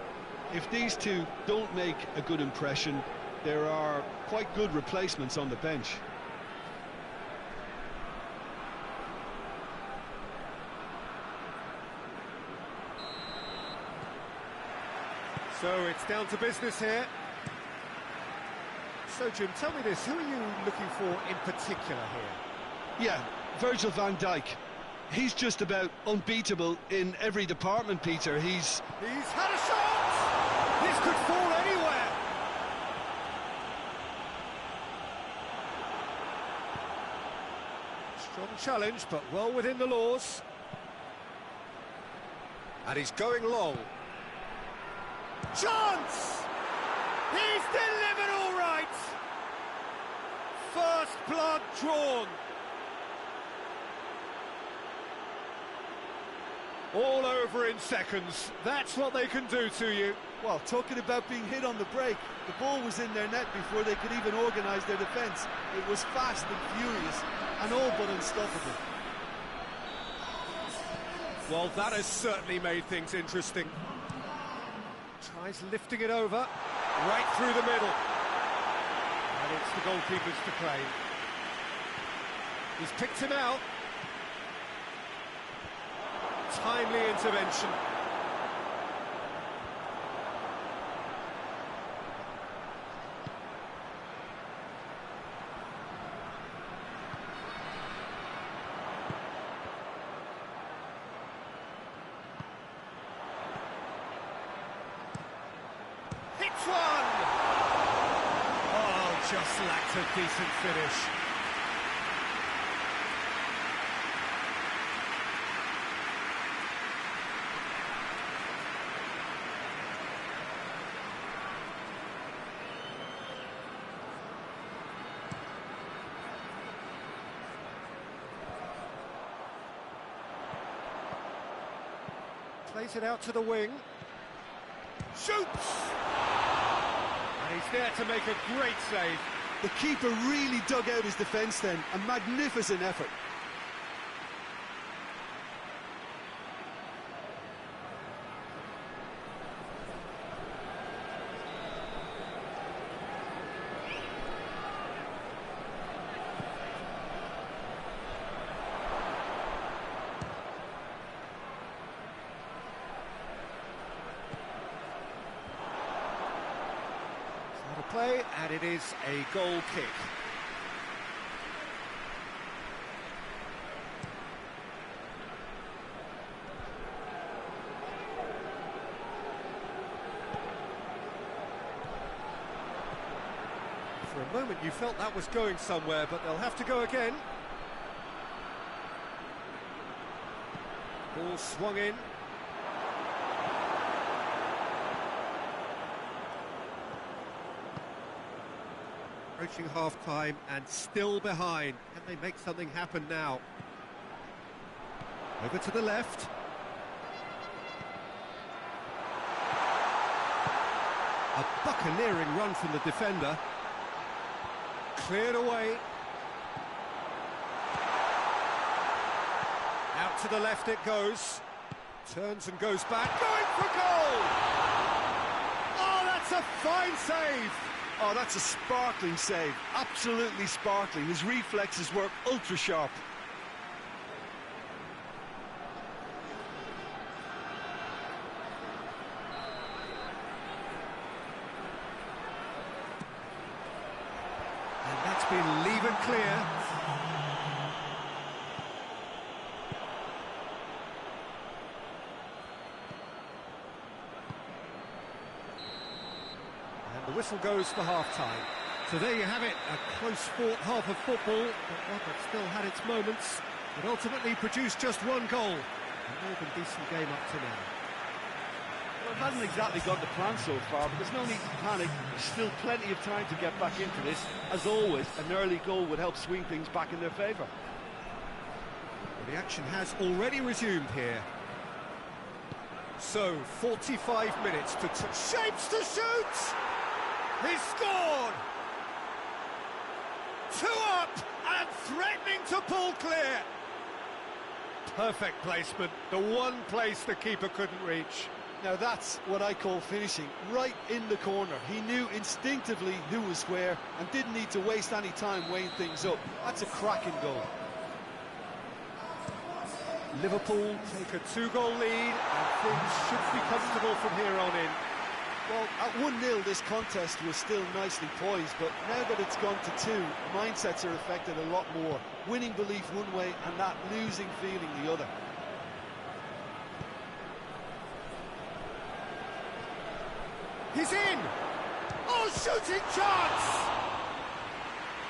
If these two don't make a good impression, there are quite good replacements on the bench. So it's down to business here. So Jim, tell me this, who are you looking for in particular here? Yeah, Virgil van Dijk. He's just about unbeatable in every department, Peter. He's had a shot! This could fall anywhere! Strong challenge, but well within the laws. And he's going long. Chance! He's delivered all right! First blood drawn. All over in seconds. That's what they can do to you. Well, talking about being hit on the break, the ball was in their net before they could even organise their defence. It was fast and furious, and all but unstoppable. Well, that has certainly made things interesting. Tries lifting it over, right through the middle. And it's the goalkeepers to claim. He's picked him out. Timely intervention. Hits one! Oh, just lacked a decent finish. Plays it out to the wing. Shoots! And he's there to make a great save. The keeper really dug out his defence then. A magnificent effort. Play, and it is a goal kick. For a moment you felt that was going somewhere, but they'll have to go again. Ball swung in. Approaching half-time and still behind. Can they make something happen now? Over to the left. A buccaneering run from the defender. Cleared away. Out to the left it goes. Turns and goes back. Going for goal! Oh, that's a fine save! Oh, that's a sparkling save. Absolutely sparkling. His reflexes work ultra sharp. been levered clear. And the whistle goes for half-time. So there you have it, a close-fought half of football, but one that still had its moments. It ultimately produced just one goal. A more than decent game up to now. Well, it hasn't exactly got the plan so far, but there's no need to panic. There's still plenty of time to get back into this. As always, an early goal would help swing things back in their favour. Well, the action has already resumed here. So, 45 minutes to shapes to shoot! He's scored! 2 up and threatening to pull clear. Perfect placement, the one place the keeper couldn't reach. Now that's what I call finishing, right in the corner. He knew instinctively who was where and didn't need to waste any time weighing things up. That's a cracking goal. Liverpool take a 2-goal lead and things should be comfortable from here on in. Well, at 1-0 this contest was still nicely poised, but now that it's gone to 2, mindsets are affected a lot more. Winning belief one way and that losing feeling the other. He's in! Oh, shooting chance!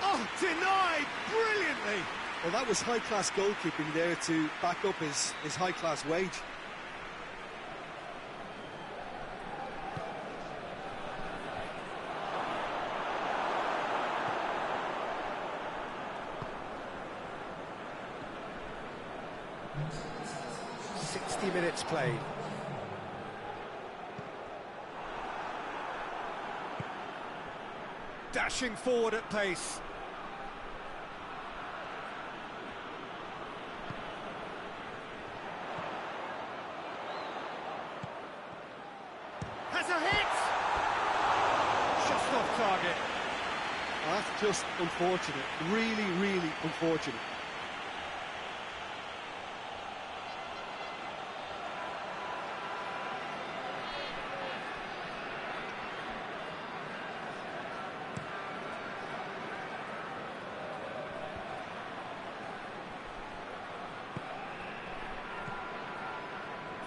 Oh, denied brilliantly! Well, that was high-class goalkeeping there to back up his high-class wage. Minutes played. Dashing forward at pace. Has a hit! Just off target. Well, that's just unfortunate. Really, really unfortunate.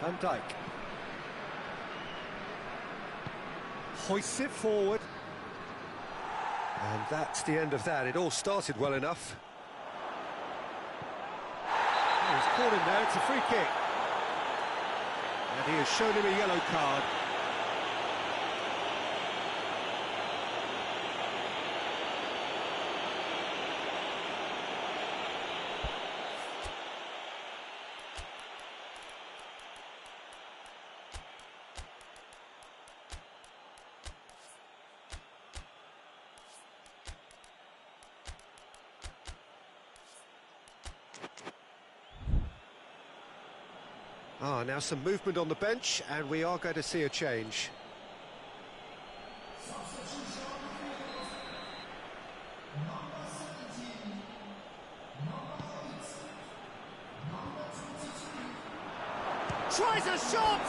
Van Dijk hoists it forward, and that's the end of that. It all started well enough. Oh, he's caught him there. It's a free kick, and he has shown him a yellow card. Now some movement on the bench, and we are going to see a change. Tries a shot!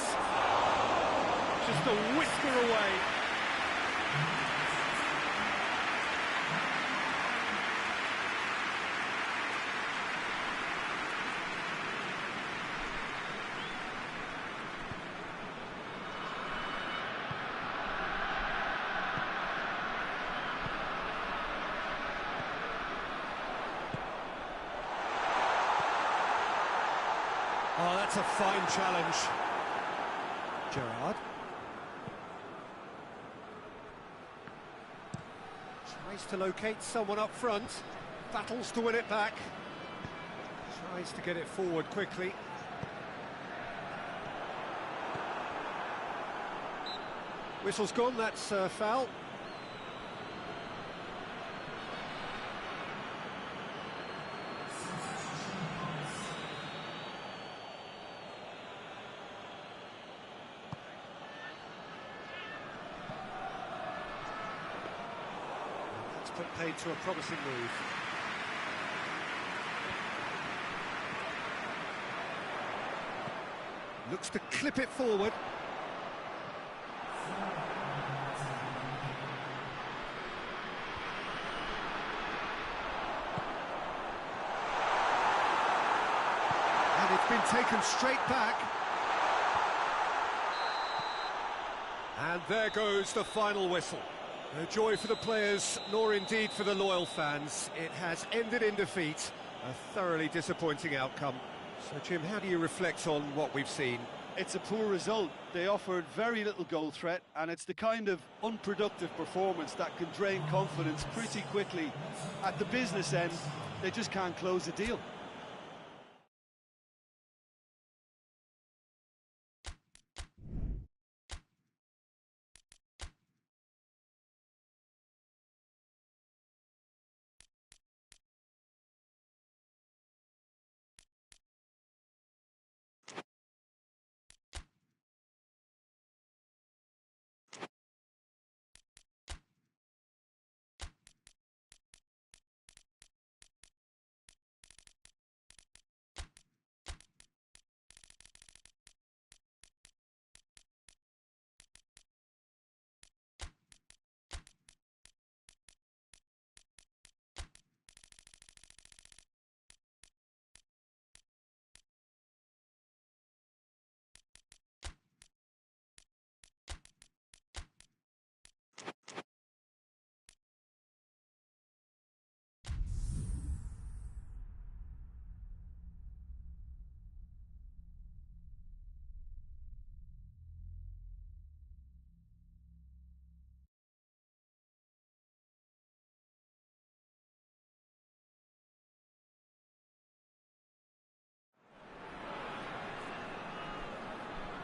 Just a whisker away. Oh, that's a fine challenge. Gerrard. Tries to locate someone up front. Battles to win it back. Tries to get it forward quickly. Whistle's gone, that's foul. Put paid to a promising move. Looks to clip it forward. been taken straight back. And there goes the final whistle. No joy for the players, nor indeed for the loyal fans. It has ended in defeat, a thoroughly disappointing outcome. So, Jim, how do you reflect on what we've seen? It's a poor result. They offered very little goal threat, and it's the kind of unproductive performance that can drain confidence pretty quickly. At the business end, they just can't close the deal.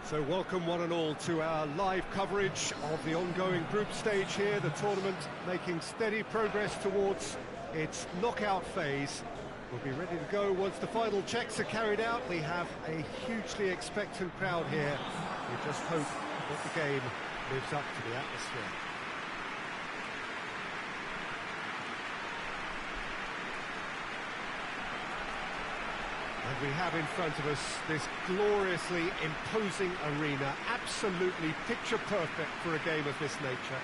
So welcome one and all to our live coverage of the ongoing group stage here, the tournament making steady progress towards its knockout phase. We'll be ready to go once the final checks are carried out. We have a hugely expectant crowd here. We just hope that the game lives up to the atmosphere. And we have in front of us this gloriously imposing arena, absolutely picture perfect for a game of this nature.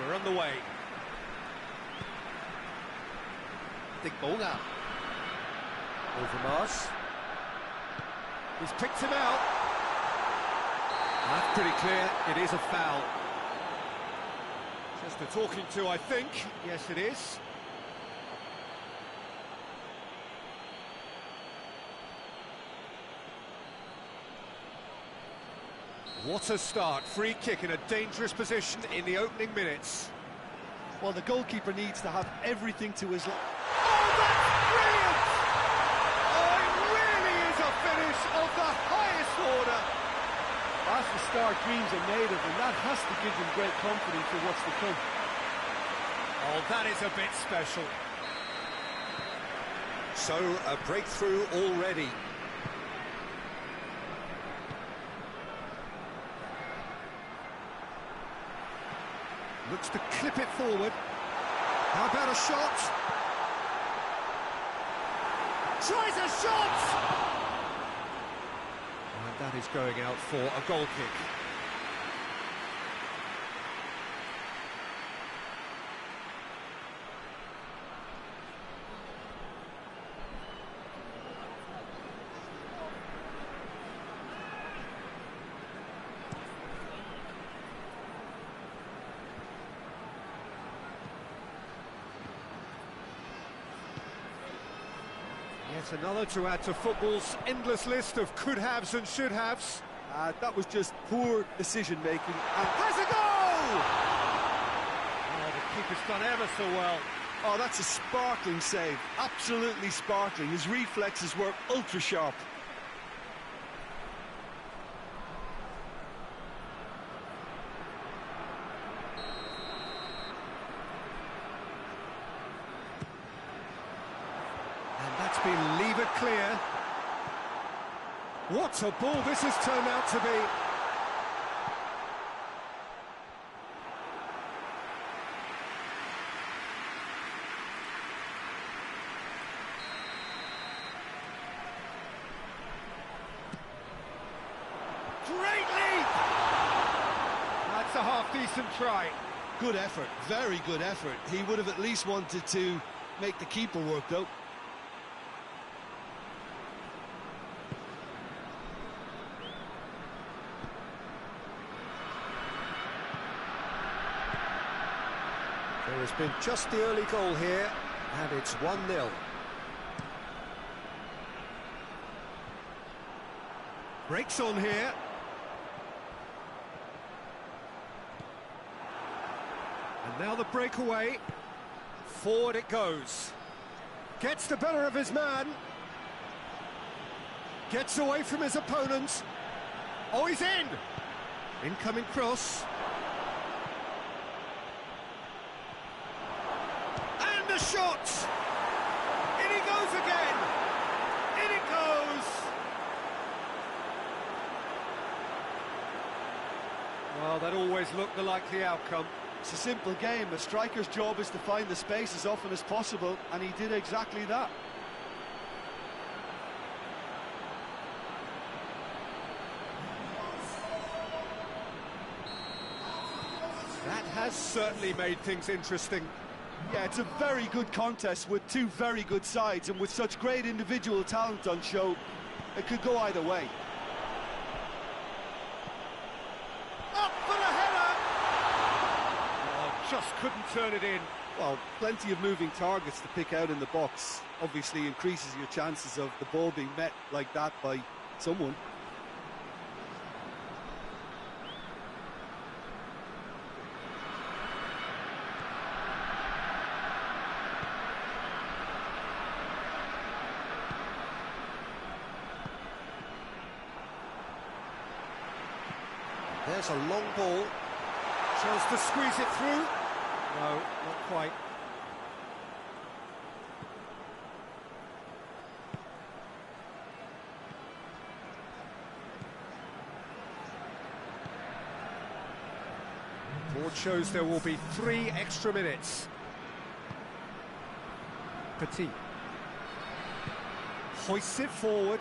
We're on the way. Big ball now. Overmars. He's picked him out. That's pretty clear, it is a foul. Just a talking to, I think. Yes, it is. What a start. Free kick in a dangerous position in the opening minutes. Well, the goalkeeper needs to have everything to his... Oh, that's brilliant! Oh, it really is a finish of the highest order. That's the start dreams are made of, and that has to give them great confidence for what's to come. Oh, that is a bit special. So, a breakthrough already. Looks to clip it forward. How about a shot? Tries a shot! And that is going out for a goal kick. Yet another to add to football's endless list of could-haves and should-haves. That was just poor decision-making. And has a goal! Oh, the keeper's done ever so well. Oh, that's a sparkling save. Absolutely sparkling. His reflexes were ultra-sharp. been levered clear. What a ball this has turned out to be. Great leap! That's a half-decent try. Good effort, very good effort. He would have at least wanted to make the keeper work, though. There has been just the early goal here, and it's 1-0. Breaks on here. And now the breakaway. Forward it goes. Gets the better of his man. Gets away from his opponent. Oh, he's in! Incoming cross. And the shot! In he goes again! In it goes! Well, that always looked the likely outcome. It's a simple game. A striker's job is to find the space as often as possible, and he did exactly that. That has certainly made things interesting. Yeah, it's a very good contest with two very good sides, and with such great individual talent on show, it could go either way. Up for the header! Oh, just couldn't turn it in. Well, plenty of moving targets to pick out in the box. Obviously increases your chances of the ball being met like that by someone. There's a long ball. Chance to squeeze it through. No, not quite. Board shows there will be 3 extra minutes. Petit hoists it forward.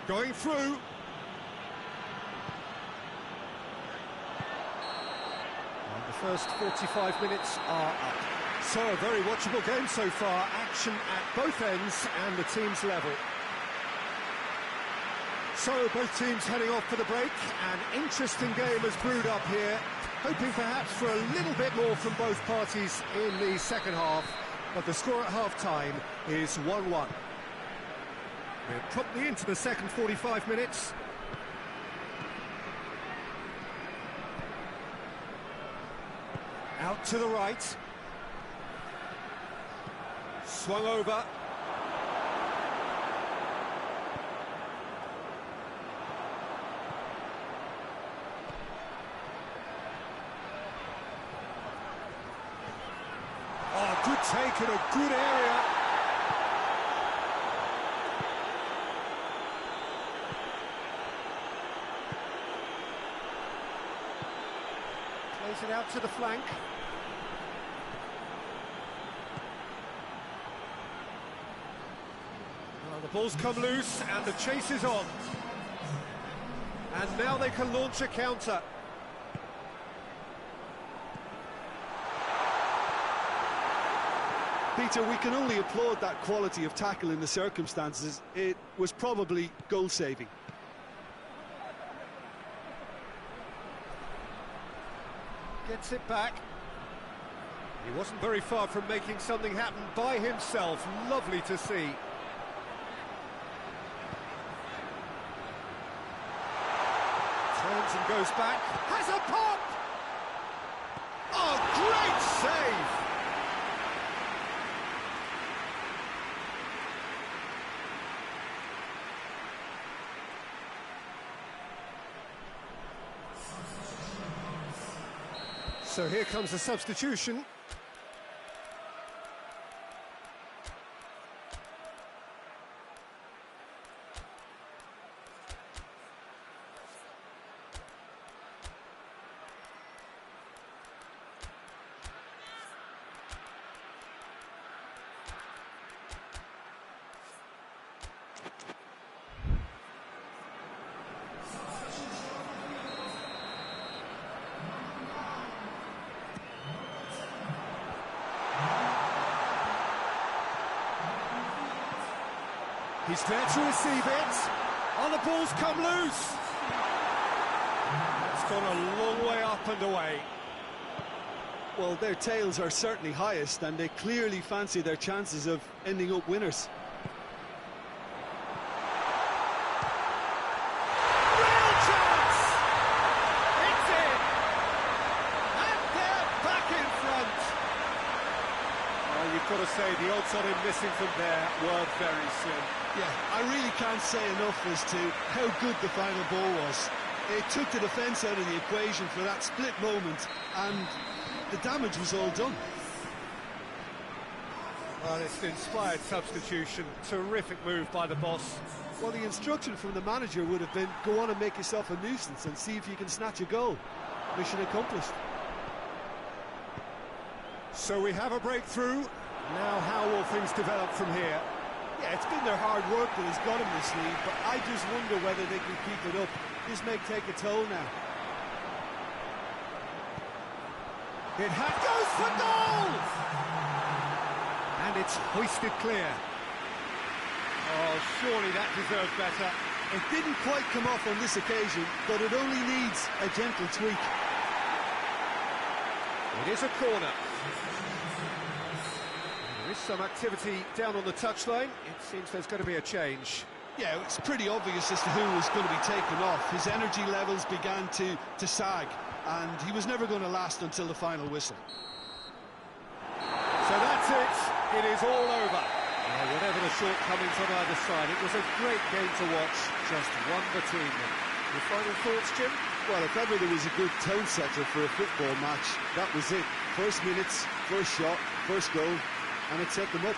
Going through. First 45 minutes are up. So a very watchable game so far. Action at both ends and the teams level. So both teams heading off for the break. An interesting game has brewed up here. Hoping perhaps for a little bit more from both parties in the second half. But the score at half-time is 1-1. We're promptly into the second 45 minutes. Out to the right. Swung over. Oh, good take in a good area. Plays it out to the flank. The ball's come loose and the chase is on. And now they can launch a counter. Peter, we can only applaud that quality of tackle in the circumstances. It was probably goal-saving. Gets it back. He wasn't very far from making something happen by himself. Lovely to see. Turns and goes back. Has a pop! Oh, great save! So here comes the substitution. He's there to receive it. Oh, the ball's come loose. It's gone a long way up and away. Well, their tails are certainly highest, and they clearly fancy their chances of ending up winners. Real chance! It's in! And they're back in front! Well, you've got to say the odds on him missing from there were very slim. Yeah, I really can't say enough as to how good the final ball was. It took the defence out of the equation for that split moment, and the damage was all done. Well, it's an inspired substitution. Terrific move by the boss. Well, the instruction from the manager would have been, go on and make yourself a nuisance and see if you can snatch a goal. Mission accomplished. So we have a breakthrough. Now how will things develop from here? Yeah, it's been their hard work that has got them this lead, but I just wonder whether they can keep it up. This may take a toll now. It goes for goal! And it's hoisted clear. Oh, surely that deserved better. It didn't quite come off on this occasion, but it only needs a gentle tweak. It is a corner. There is some activity down on the touchline. It seems there's going to be a change. Yeah, it's pretty obvious as to who was going to be taken off. His energy levels began to sag, and he was never going to last until the final whistle. So that's it. It is all over. Whatever the shortcomings on either side, it was a great game to watch. Just one between them. Your final thoughts, Jim? Well, if ever there was a good tone setter for a football match, that was it. First minutes, first shot, first goal, and it set them up.